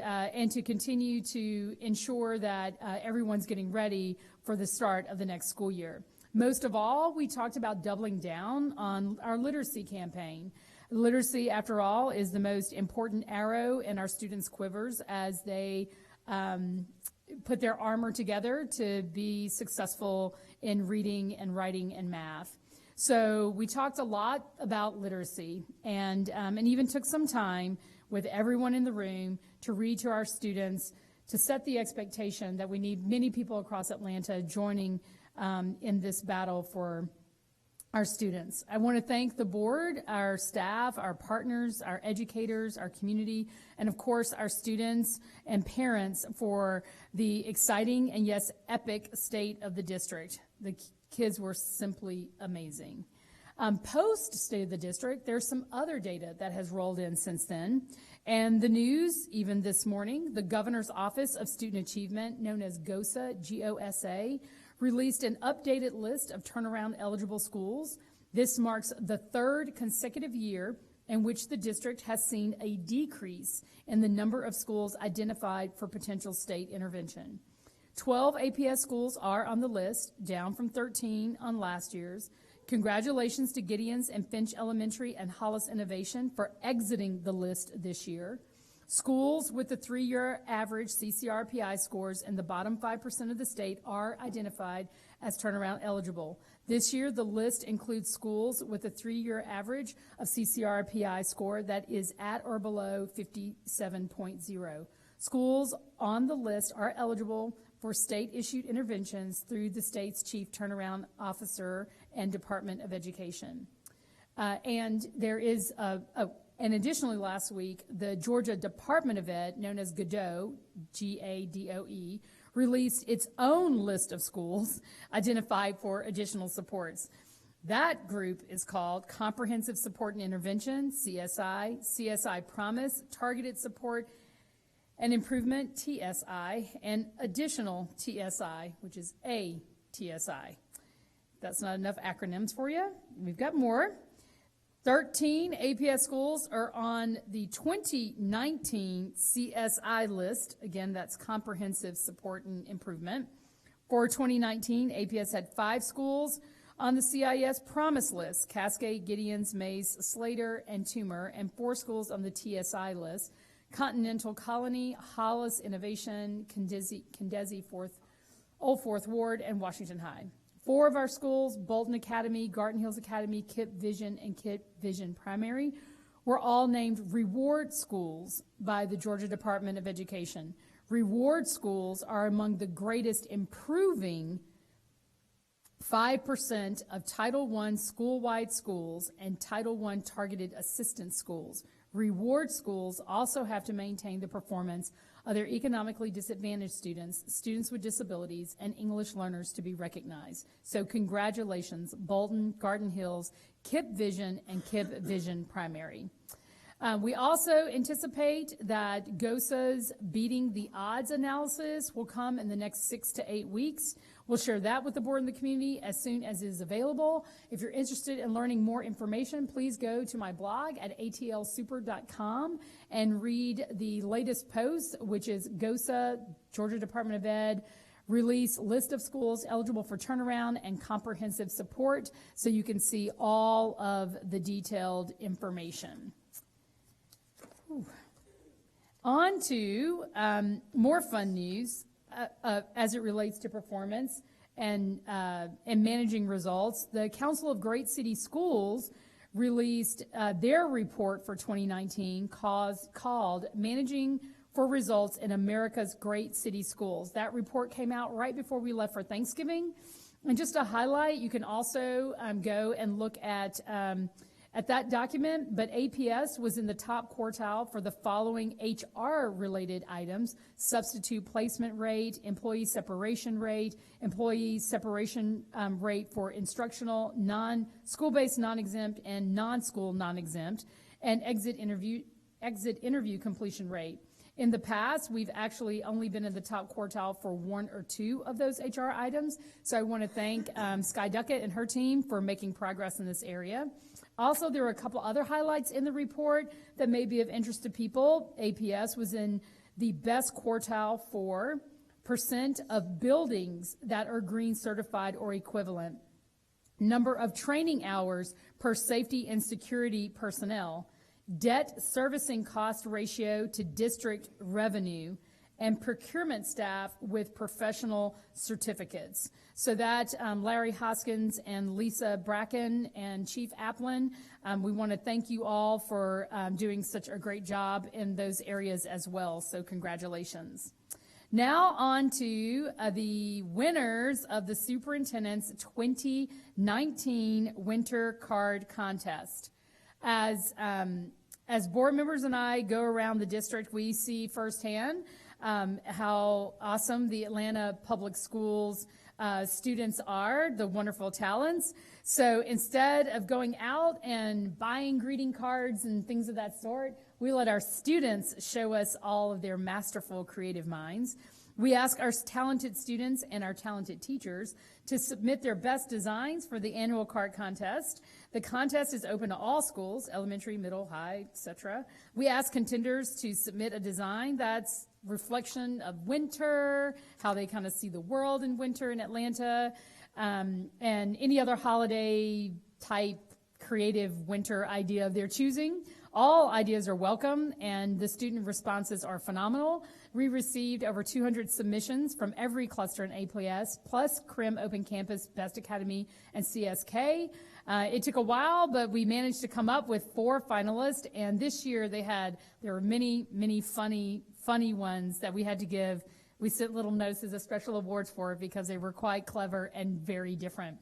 to continue to ensure that everyone's getting ready for the start of the next school year. Most of all, we talked about doubling down on our literacy campaign. Literacy, after all, is the most important arrow in our students' quivers as they put their armor together to be successful in reading and writing and math. So we talked a lot about literacy and even took some time with everyone in the room to read to our students to set the expectation that we need many people across Atlanta joining in this battle for our students. I want to thank the board, our staff, our partners, our educators, our community, and of course our students and parents for the exciting and yes, epic state of the district. The kids were simply amazing. Post State of the District, there's some other data that has rolled in since then. And the news, even this morning, the Governor's Office of Student Achievement, known as GOSA, G-O-S-A, released an updated list of turnaround eligible schools. This marks the third consecutive year in which the district has seen a decrease in the number of schools identified for potential state intervention. 12 APS schools are on the list, down from 13 on last year's. Congratulations to Gideons and Finch Elementary and Hollis Innovation for exiting the list this year. Schools with the 3-year average CCRPI scores in the bottom 5% of the state are identified as turnaround eligible. This year, the list includes schools with a 3-year average of CCRPI score that is at or below 57.0. Schools on the list are eligible for state-issued interventions through the state's chief turnaround officer and Department of Education. And there is and additionally last week, the Georgia Department of Ed, known as GADOE, G-A-D-O-E, released its own list of schools identified for additional supports. That group is called Comprehensive Support and Intervention, CSI, CSI Promise, Targeted Support and Improvement, TSI, and Additional TSI, which is ATSI. That's not enough acronyms for you. We've got more. 13 APS schools are on the 2019 CSI list. Again, that's Comprehensive Support and Improvement. For 2019, APS had 5 schools on the CIS Promise list, Cascade, Gideons, Mays, Slater, and Toomer, and 4 schools on the TSI list, Continental Colony, Hollis Innovation, Kendesi Old Fourth Ward, and Washington High. 4 of our schools, Bolton Academy, Garden Hills Academy, KIP Vision, and KIP Vision Primary, were all named reward schools by the Georgia Department of Education. Reward schools are among the greatest improving 5% of Title I school-wide schools and Title I targeted assistance schools. Reward schools also have to maintain the performance of their economically disadvantaged students, students with disabilities, and English learners to be recognized. So congratulations, Bolton, Garden Hills, KIPP Vision, and KIPP Vision Primary. We also anticipate that GOSA's Beating the Odds analysis will come in the next 6 to 8 weeks. We'll share that with the board and the community as soon as it is available. If you're interested in learning more information, please go to my blog at atlsuper.com and read the latest post, which is GOSA, Georgia Department of Ed, release list of schools eligible for turnaround and comprehensive support, so you can see all of the detailed information. On to more fun news as it relates to performance and managing results. The Council of Great City Schools released their report for 2019 called Managing for Results in America's Great City Schools. That report came out right before we left for Thanksgiving. And just to highlight, you can also go and look at that document, but APS was in the top quartile for the following HR-related items: substitute placement rate, employee separation rate for instructional, school-based non-exempt and non-school non-exempt, and exit interview completion rate. In the past, we've actually only been in the top quartile for 1 or 2 of those HR items. So I want to thank Sky Duckett and her team for making progress in this area. Also, there were a couple other highlights in the report that may be of interest to people. APS was in the best quartile for percent of buildings that are green certified or equivalent, number of training hours per safety and security personnel, debt servicing cost ratio to district revenue, and procurement staff with professional certificates. So that Larry Hoskins and Lisa Bracken and Chief Applin, we want to thank you all for doing such a great job in those areas as well. So congratulations. Now on to the winners of the Superintendent's 2019 Winter Card Contest. As board members and I go around the district, we see firsthand how awesome the Atlanta Public Schools students are, the wonderful talents. So instead of going out and buying greeting cards and things of that sort, we let our students show us all of their masterful creative minds. We ask our talented students and our talented teachers to submit their best designs for the annual card contest. The contest is open to all schools, elementary, middle, high, etc. We ask contenders to submit a design that's reflection of winter, how they kind of see the world in winter in Atlanta, and any other holiday type creative winter idea of their choosing. All ideas are welcome, and the student responses are phenomenal. We received over 200 submissions from every cluster in APS, plus CRIM Open Campus, Best Academy, and CSK. It took a while, but we managed to come up with 4 finalists, and this year there were many, many funny ones that we had to give. We sent little notes as a special awards for it because they were quite clever and very different.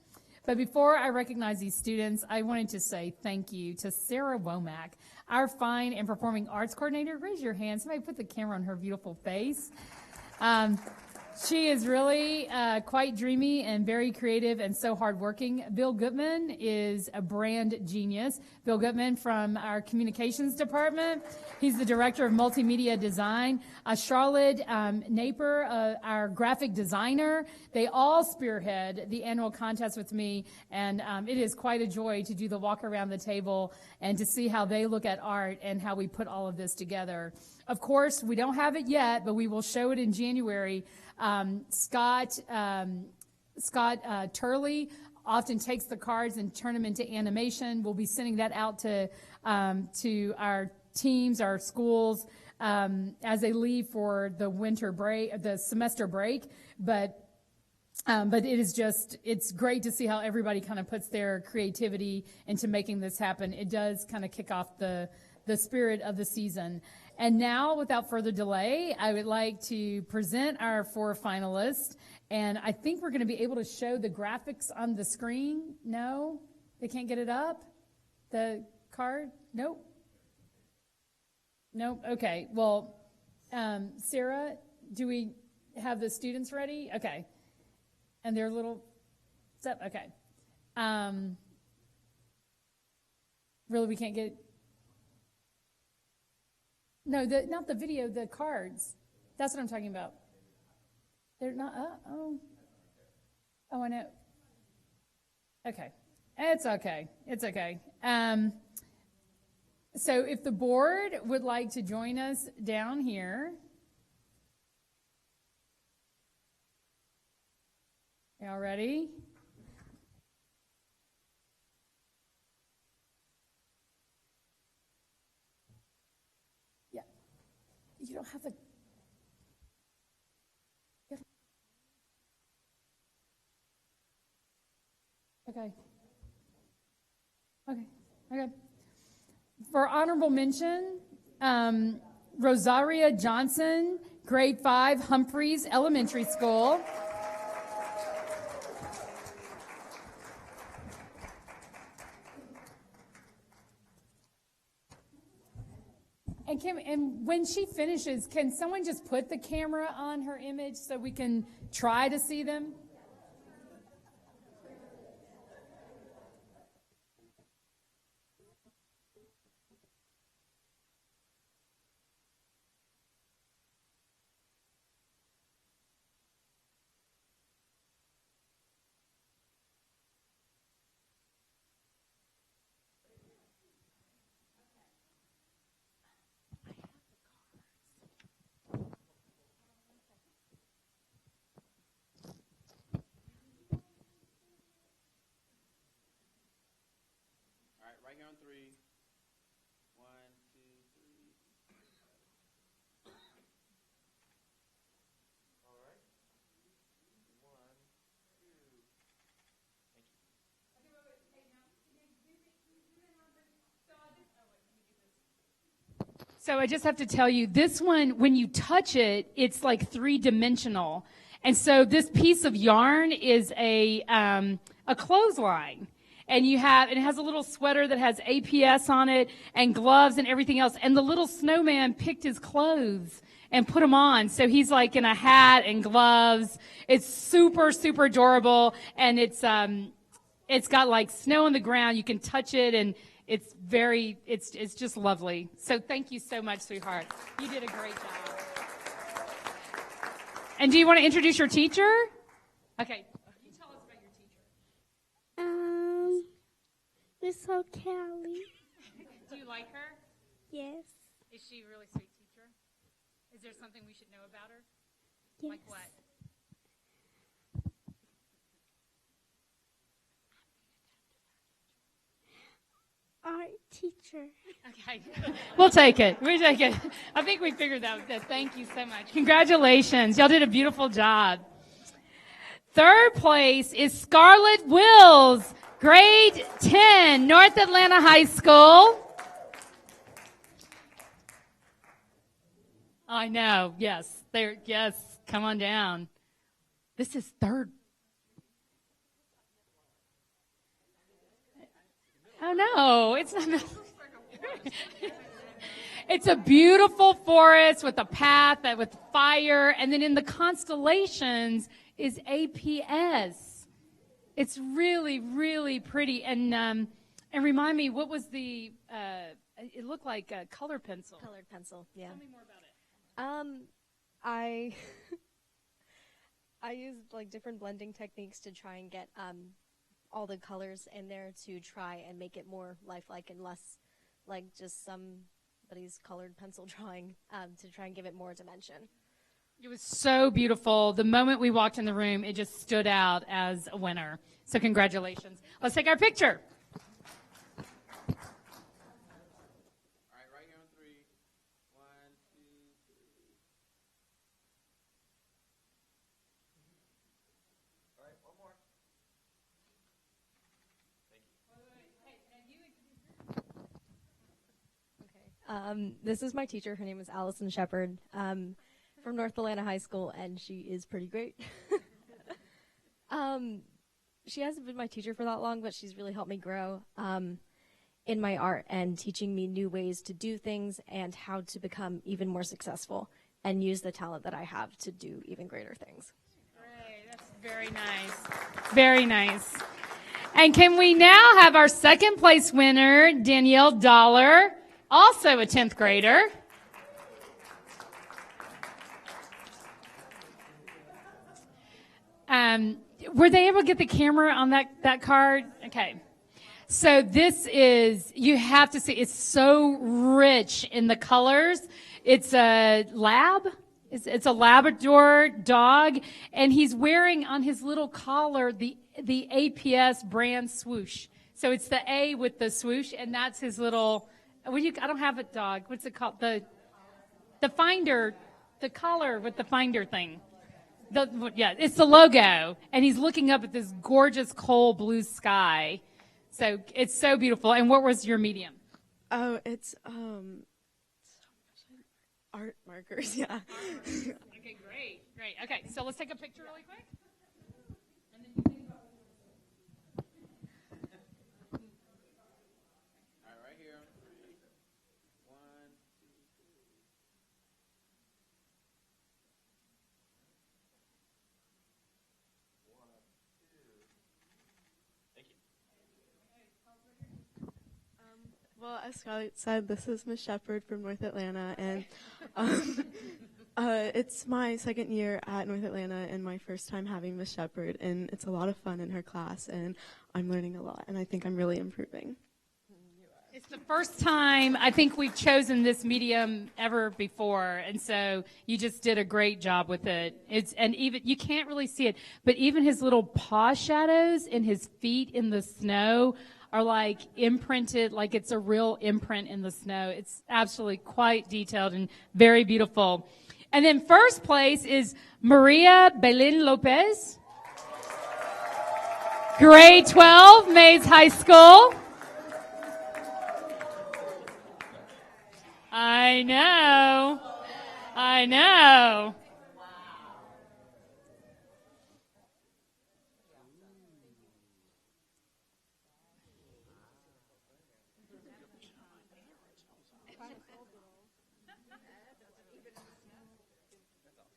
But before I recognize these students, I wanted to say thank you to Sarah Womack, our Fine and Performing Arts Coordinator. Raise your hand. Somebody put the camera on her beautiful face. She is really quite dreamy and very creative and so hardworking. Bill Goodman is a brand genius. Bill Goodman from our communications department. He's the director of multimedia design. Charlotte Naper, our graphic designer. They all spearhead the annual contest with me, and it is quite a joy to do the walk around the table and to see how they look at art and how we put all of this together. Of course, we don't have it yet, but we will show it in January. Scott Turley often takes the cards and turn them into animation. We'll be sending that out to our teams, our schools, as they leave for the winter break, the semester break. But it's great to see how everybody kind of puts their creativity into making this happen. It does kind of kick off the the spirit of the season. And now, without further delay, I would like to present our 4 finalists. And I think we're going to be able to show the graphics on the screen. No? They can't get it up? The card? Nope. Nope. Okay. Well, Sarah, do we have the students ready? Okay. And their little step? Okay. Really, we can't get... No, not the video, the cards. That's what I'm talking about. They're not up? Oh, I know. Okay. It's okay. It's okay. So if the board would like to join us down here. Y'all ready? Yeah. You don't have the... Okay. Okay. Okay. For honorable mention, Rosaria Johnson, grade 5, Humphreys Elementary School. And when she finishes, can someone just put the camera on her image so we can try to see them? Right here on 3. 1, 2, 3. All right. 1, 2. Thank you. So I just have to tell you, this one, when you touch it, it's like 3-dimensional. And so this piece of yarn is a clothesline. And it has a little sweater that has APS on it and gloves and everything else. And the little snowman picked his clothes and put them on. So he's like in a hat and gloves. It's super, super adorable. And it's got like snow on the ground. You can touch it and it's just lovely. So thank you so much, sweetheart. You did a great job. And do you want to introduce your teacher? Okay. You tell us about your teacher. Miss O'Kelly. Do you like her? Yes. Is she a really sweet teacher? Is there something we should know about her? Yes. Like what? Art teacher. Okay. We'll take it. We take it. I think we figured that. Thank you so much. Congratulations. Y'all did a beautiful job. Third place is Scarlett Wills, grade 10, North Atlanta High School. I know. Yes. Yes. Come on down. This is third. Oh, no. It's not. It's a beautiful forest with a path, with fire, and then in the constellations is APS. It's really, really pretty. And remind me, what was the? It looked like a color pencil. Colored pencil. Yeah. Tell me more about it. I used like different blending techniques to try and get all the colors in there to try and make it more lifelike and less like just somebody's colored pencil drawing to try and give it more dimension. It was so beautiful. The moment we walked in the room, it just stood out as a winner. So congratulations. Let's take our picture. This is my teacher. Her name is Allison Shepard from North Atlanta High School, and she is pretty great. She hasn't been my teacher for that long, but she's really helped me grow in my art and teaching me new ways to do things and how to become even more successful and use the talent that I have to do even greater things. Great, that's very nice. Very nice. And can we now have our second place winner, Danielle Dollar, also a 10th grader. Were they able to get the camera on that card? Okay. So this is, you have to see, it's so rich in the colors. It's a lab. It's a Labrador dog, and he's wearing on his little collar the APS brand swoosh. So it's the A with the swoosh, and that's his little, I don't have a dog. What's it called? The finder, the collar with the finder thing. Yeah, it's the logo, and he's looking up at this gorgeous coal blue sky. So it's so beautiful. And what was your medium? Oh, it's art markers. Yeah. Okay, great. Okay, so let's take a picture really quick. All right, right here. 1, 2, 3. Well, as Scarlett said, this is Miss Shepard from North Atlanta, and it's my second year at North Atlanta and my first time having Miss Shepard, and it's a lot of fun in her class, and I'm learning a lot, and I think I'm really improving. It's the first time I think we've chosen this medium ever before, and so you just did a great job with it. And even you can't really see it, but even his little paw shadows and his feet in the snow are like imprinted, like it's a real imprint in the snow. It's absolutely quite detailed and very beautiful. And then first place is Maria Belén Lopez, grade 12, Mays High School. I know.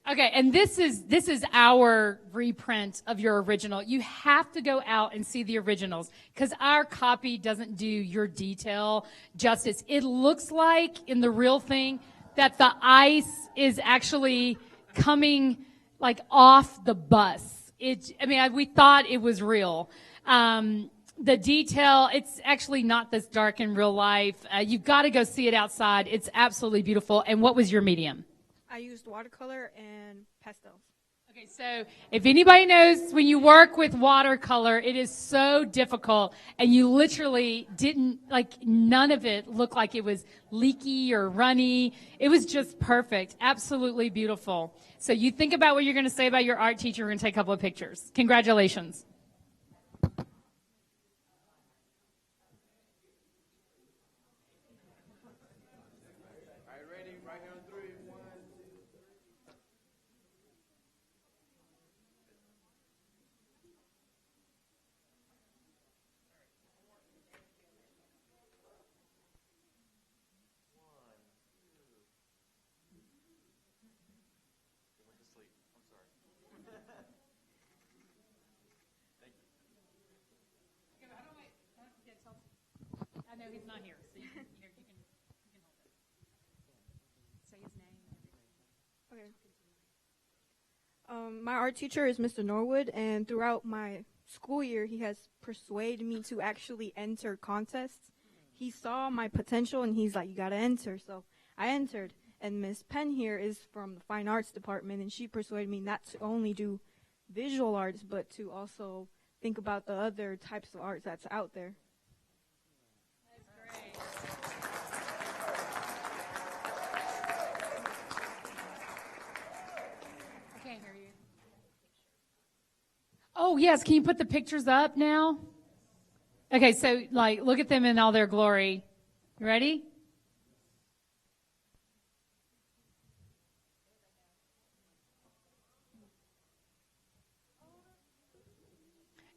Okay, and this is our reprint of your original. You have to go out and see the originals because our copy doesn't do your detail justice. It looks like in the real thing that the ice is actually coming like off the bus. We thought it was real. The detail, it's actually not this dark in real life. You've got to go see it outside. It's absolutely beautiful. And what was your medium? I used watercolor and pastels. Okay, so if anybody knows when you work with watercolor, it is so difficult, and you literally none of it looked like it was leaky or runny. It was just perfect, absolutely beautiful. So you think about what you're going to say about your art teacher. We're going to take a couple of pictures. Congratulations. I know he's not here, so you can hold it. Say his name. Okay. My art teacher is Mr. Norwood, and throughout my school year, he has persuaded me to actually enter contests. He saw my potential, and he's like, "You gotta enter." So I entered, and Miss Penn here is from the Fine Arts Department, and she persuaded me not to only do visual arts, but to also think about the other types of arts that's out there. Oh, yes. Can you put the pictures up now? Okay, so, look at them in all their glory. You ready?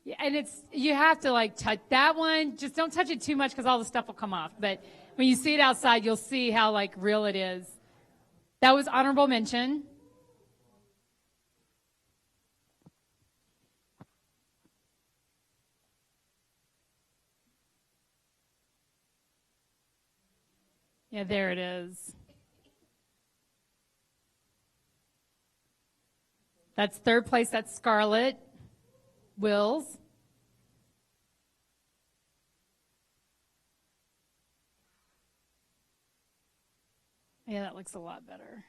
Yeah, and you have to like touch that one. Just don't touch it too much because all the stuff will come off. But when you see it outside, you'll see how like real it is. That was honorable mention. Yeah, there it is. That's third place. That's Scarlett Wills. Yeah, that looks a lot better.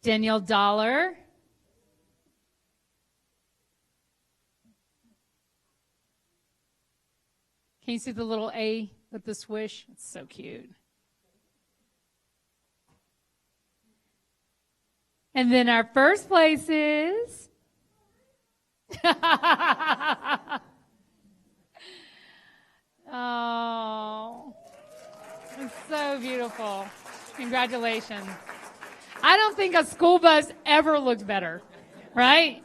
Danielle Dollar. Can you see the little A with the swish? It's so cute. And then our first place is oh, it's so beautiful. Congratulations. I don't think a school bus ever looked better, right?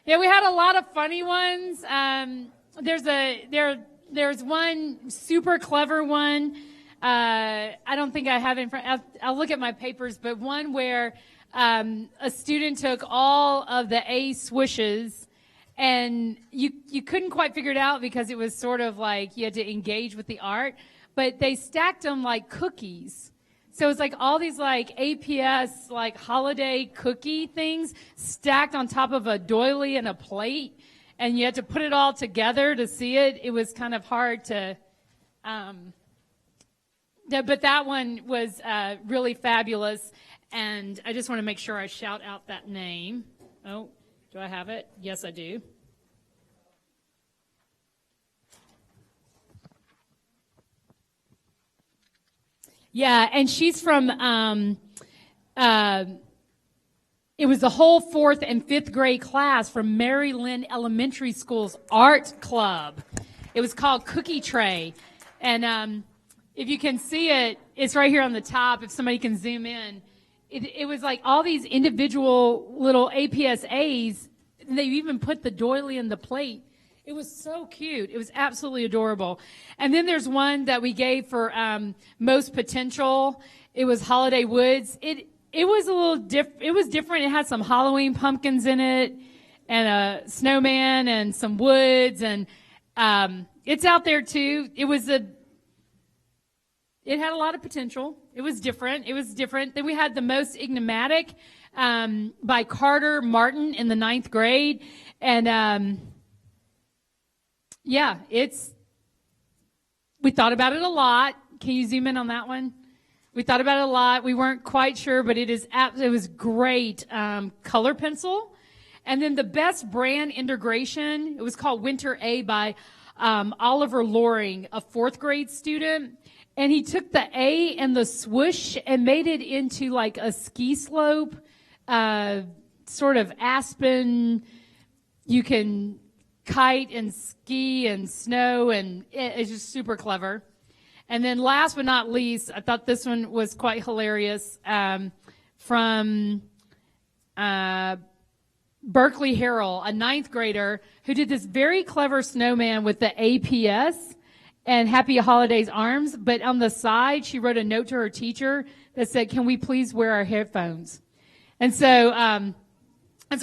Yeah, we had a lot of funny ones. There's one super clever one. I don't think I have it in front. I'll look at my papers, but one where a student took all of the A swishes, and you couldn't quite figure it out because it was sort of like you had to engage with the art, but they stacked them like cookies. So it's like all these like APS like holiday cookie things stacked on top of a doily and a plate, and you had to put it all together to see it. It was kind of hard to, but that one was really fabulous, and I just want to make sure I shout out that name. Oh, do I have it? Yes, I do. Yeah, and she's from, it was the whole 4th and 5th grade class from Mary Lynn Elementary School's art club. It was called Cookie Tray. And if you can see it, it's right here on the top, if somebody can zoom in. It was like all these individual little APSAs. They even put the doily in the plate. It was so cute. It was absolutely adorable. And then there's one that we gave for most potential. It was Holiday Woods. It was a little it was different. It had some Halloween pumpkins in it, and a snowman, and some woods, and it's out there too. It had a lot of potential. It was different. Then we had the most enigmatic by Carter Martin in the 9th grade, and yeah, we thought about it a lot. Can you zoom in on that one? We thought about it a lot. We weren't quite sure, but it was great. Color pencil. And then the best brand integration, it was called Winter A by Oliver Loring, a 4th grade student. And he took the A and the swoosh and made it into like a ski slope, sort of aspen. You can kite and ski and snow, and it's just super clever. And then last but not least, I thought this one was quite hilarious, from Berkeley Harrell, a 9th grader who did this very clever snowman with the APS and Happy Holidays arms, but on the side she wrote a note to her teacher that said, "Can we please wear our headphones?" And so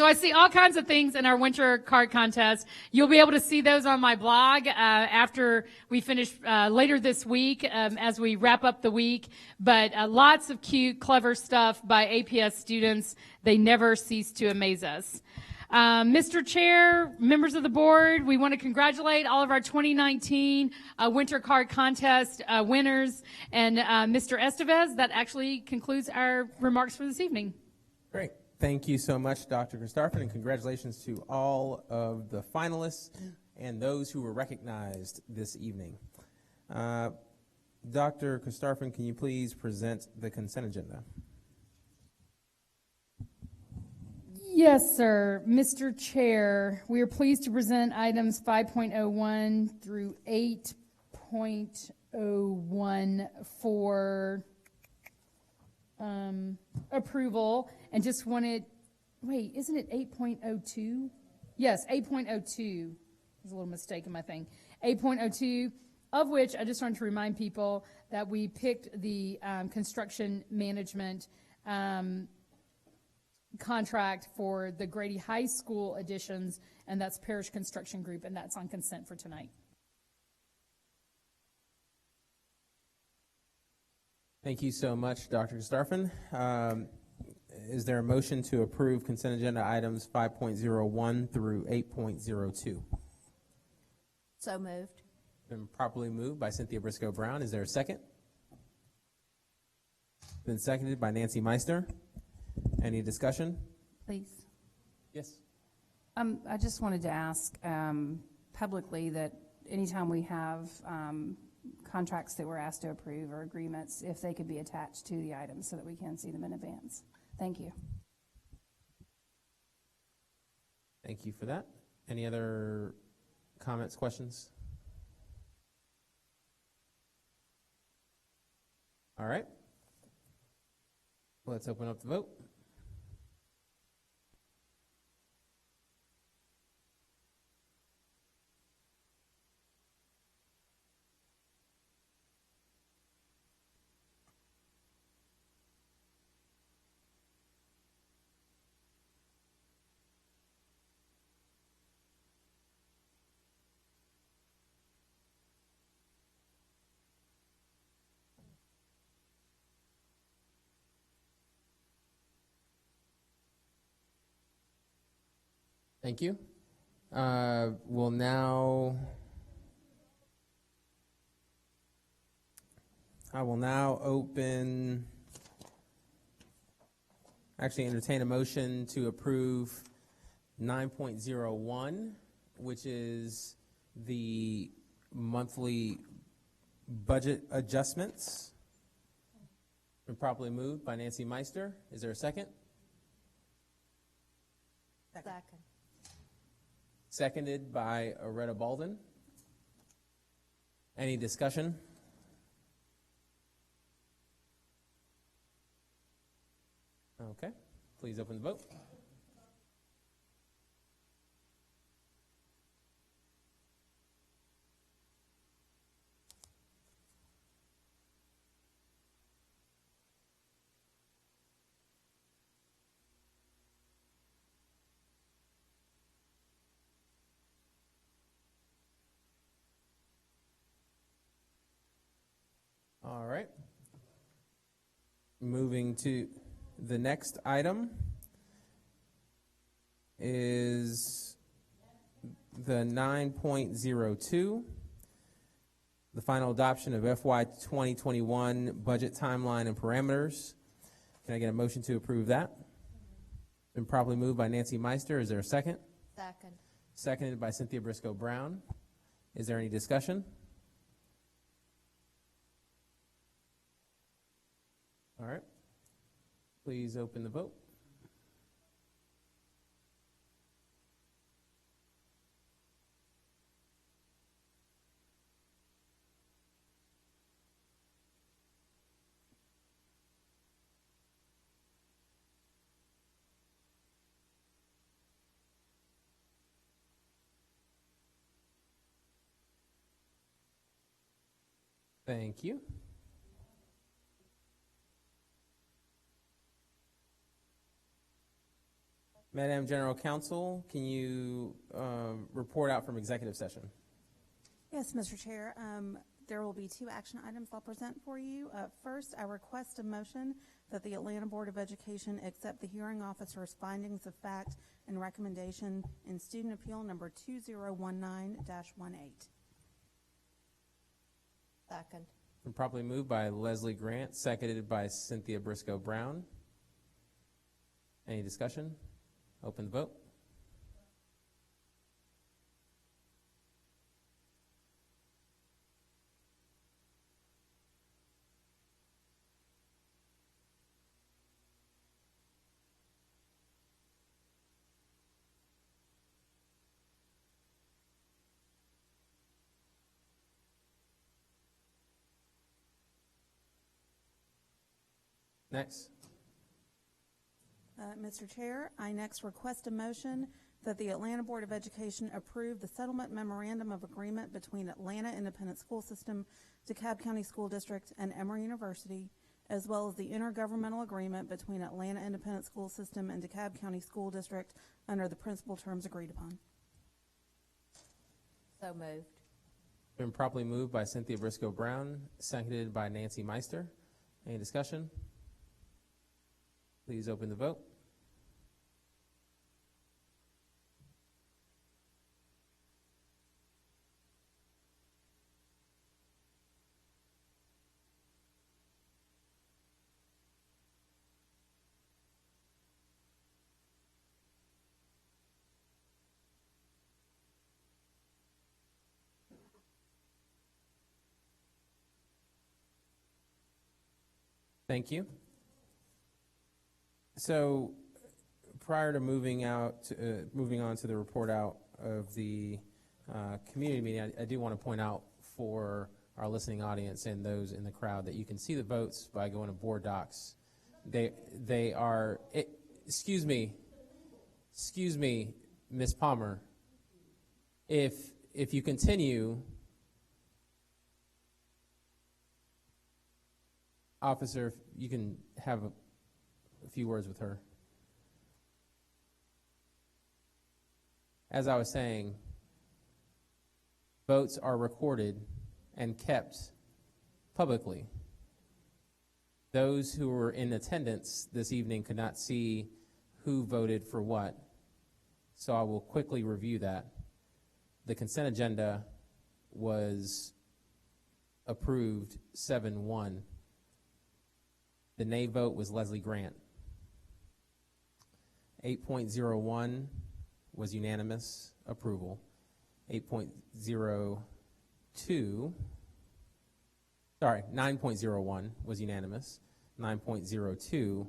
I see all kinds of things in our winter card contest. You'll be able to see those on my blog after we finish later this week as we wrap up the week. But lots of cute, clever stuff by APS students. They never cease to amaze us. Mr. Chair, members of the board, we want to congratulate all of our 2019 winter card contest winners. And Mr. Estevez, that actually concludes our remarks for this evening. Great. Thank you so much, Dr. Christopher, and congratulations to all of the finalists and those who were recognized this evening. Dr. Christopher, can you please present the consent agenda? Yes, sir. Mr. Chair, we are pleased to present items 5.01 through 8.01 for approval, and just wanted, wait, isn't it 8.02? Yes, 8.02. There's a little mistake in my thing. 8.02, of which I just wanted to remind people that we picked the construction management contract for the Grady High School additions, and that's Parish Construction Group, and that's on consent for tonight. Thank you so much, Dr. Starfin. Is there a motion to approve consent agenda items 5.01 through 8.02? So moved. Been properly moved by Cynthia Briscoe Brown. Is there a second? Been seconded by Nancy Meister. Any discussion? Please. Yes. I just wanted to ask publicly that anytime we have contracts that we're asked to approve or agreements, if they could be attached to the items so that we can see them in advance. Thank you. Thank you for that. Any other comments, questions? All right. Let's open up the vote. Thank you. I will now entertain a motion to approve 9.01, which is the monthly budget adjustments. Been properly moved by Nancy Meister. Is there a second? Second. Seconded by Aretta Baldwin. Any discussion? Okay, please open the vote. All right. Moving to the next item is the 9.02, the final adoption of FY 2021 budget timeline and parameters. Can I get a motion to approve that? Been properly moved by Nancy Meister. Is there a second? Second. Seconded by Cynthia Briscoe Brown. Is there any discussion? All right. Please open the vote. Thank you. Madam General Counsel, can you report out from executive session? Yes, Mr. Chair. There will be two action items I'll present for you. First, I request a motion that the Atlanta Board of Education accept the hearing officer's findings of fact and recommendation in Student Appeal number 2019-18. Second. Been properly moved by Leslie Grant, seconded by Cynthia Briscoe Brown. Any discussion? Open the vote. Next. Mr. Chair, I next request a motion that the Atlanta Board of Education approve the settlement memorandum of agreement between Atlanta Independent School System, DeKalb County School District, and Emory University, as well as the intergovernmental agreement between Atlanta Independent School System and DeKalb County School District under the principal terms agreed upon. So moved. Been properly moved by Cynthia Briscoe Brown, seconded by Nancy Meister. Any discussion? Please open the vote. Thank you. So prior to moving on to the report out of the community meeting, I do want to point out for our listening audience and those in the crowd that you can see the votes by going to board docs. They are, excuse me, Ms. Palmer, if you continue, officer, if you can have a few words with her. As I was saying, votes are recorded and kept publicly. Those who were in attendance this evening could not see who voted for what, so I will quickly review that. The consent agenda was approved 7-1. The nay vote was Leslie Grant. 8.01 was unanimous approval. 9.01 was unanimous. 9.02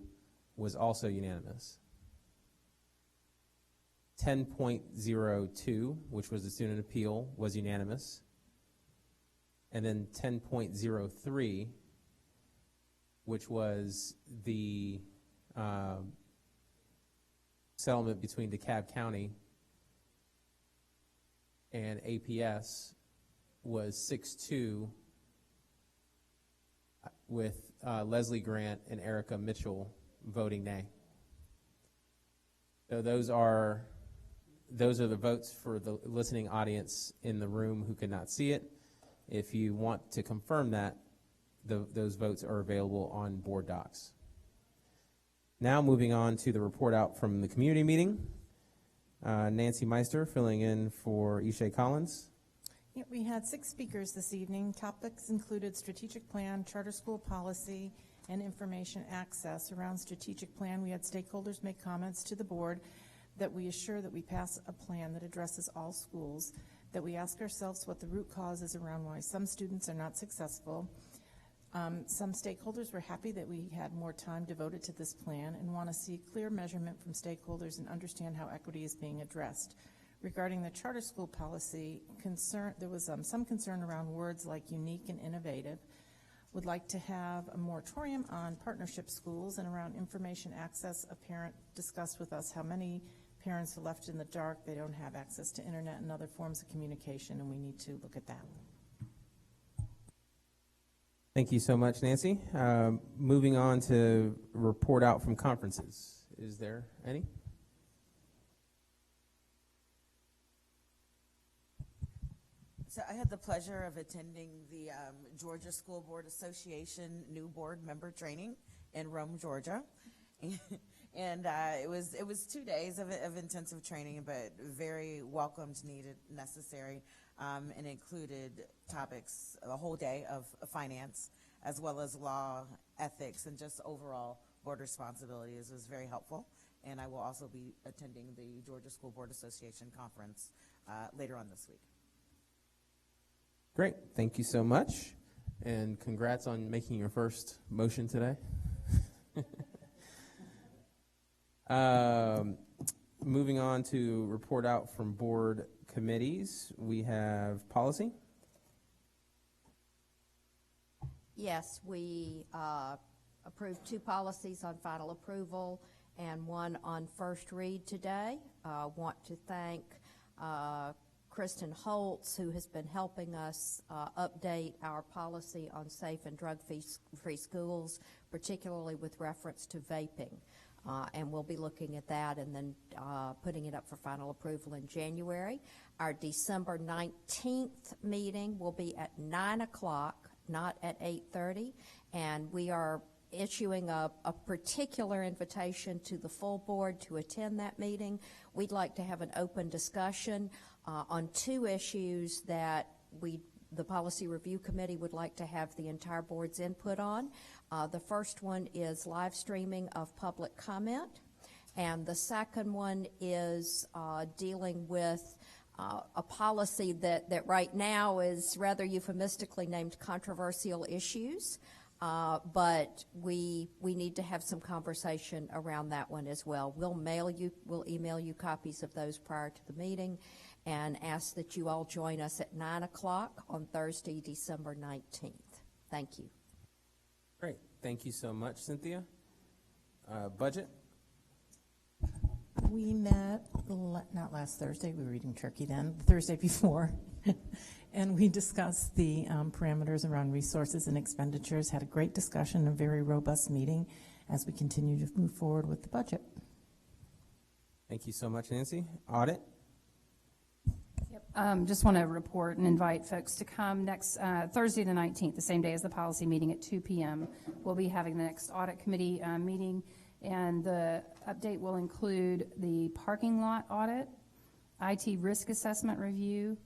was also unanimous. 10.02, which was the student appeal, was unanimous. And then 10.03, which was the settlement between DeKalb County and APS, was 6-2 with Leslie Grant and Erica Mitchell voting nay. So those are the votes for the listening audience in the room who could not see it. If you want to confirm that, those votes are available on board docs. Now moving on to the report out from the community meeting. Nancy Meister filling in for Ishay Collins. Yeah, we had 6 speakers this evening. Topics included strategic plan, charter school policy, and information access. Around strategic plan, we had stakeholders make comments to the board that we assure that we pass a plan that addresses all schools, that we ask ourselves what the root cause is around why some students are not successful. Some stakeholders were happy that we had more time devoted to this plan and want to see clear measurement from stakeholders and understand how equity is being addressed. Regarding the charter school policy, there was some concern around words like unique and innovative. Would like to have a moratorium on partnership schools, and around information access, a parent discussed with us how many parents are left in the dark. They don't have access to internet and other forms of communication, and we need to look at that. Thank you so much, Nancy. Moving on to report out from conferences. Is there any? So I had the pleasure of attending the Georgia School Board Association new board member training in Rome, Georgia. And it was 2 days of intensive training, but very welcomed, needed, necessary, and included topics, a whole day of finance, as well as law, ethics, and just overall board responsibilities. It was very helpful. And I will also be attending the Georgia School Board Association conference later on this week. Great. Thank you so much. And congrats on making your first motion today. Moving on to report out from board committees, we have policy. Yes, we approved 2 policies on final approval, and one on first read today. Want to thank Kristen Holtz, who has been helping us update our policy on safe and drug-free schools, particularly with reference to vaping. And we'll be looking at that and then putting it up for final approval in January. Our December 19th meeting will be at 9 o'clock, not at 8:30, and we are issuing a particular invitation to the full board to attend that meeting. We'd like to have an open discussion on two issues that the Policy Review Committee would like to have the entire board's input on. The first one is live streaming of public comment, and the second one is dealing with a policy that right now is rather euphemistically named controversial issues. But we need to have some conversation around that one as well. We'll email you copies of those prior to the meeting and ask that you all join us at 9 o'clock on Thursday, December 19th. Thank you. Great. Thank you so much, Cynthia. Budget? We met, not last Thursday, we were eating turkey then, the Thursday before, and we discussed the parameters around resources and expenditures, had a great discussion, a very robust meeting as we continue to move forward with the budget. Thank you so much, Nancy. Audit? Just want to report and invite folks to come next Thursday the 19th, the same day as the policy meeting at 2 p.m. We'll be having the next audit committee meeting, and the update will include the parking lot audit, IT risk assessment review,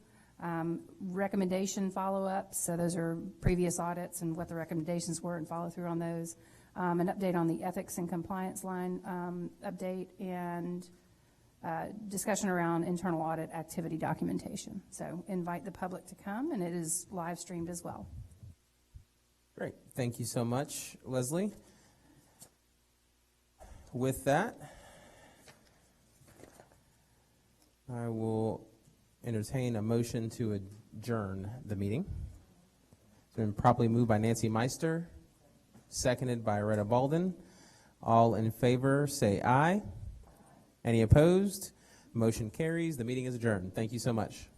recommendation follow-ups, so those are previous audits and what the recommendations were and follow through on those, an update on the ethics and compliance line update, and discussion around internal audit activity documentation. So invite the public to come, and it is live streamed as well. Great. Thank you so much, Leslie. With that, I will entertain a motion to adjourn the meeting. It's been properly moved by Nancy Meister, seconded by Retta Balden. All in favor, say aye. Any opposed? Motion carries. The meeting is adjourned. Thank you so much.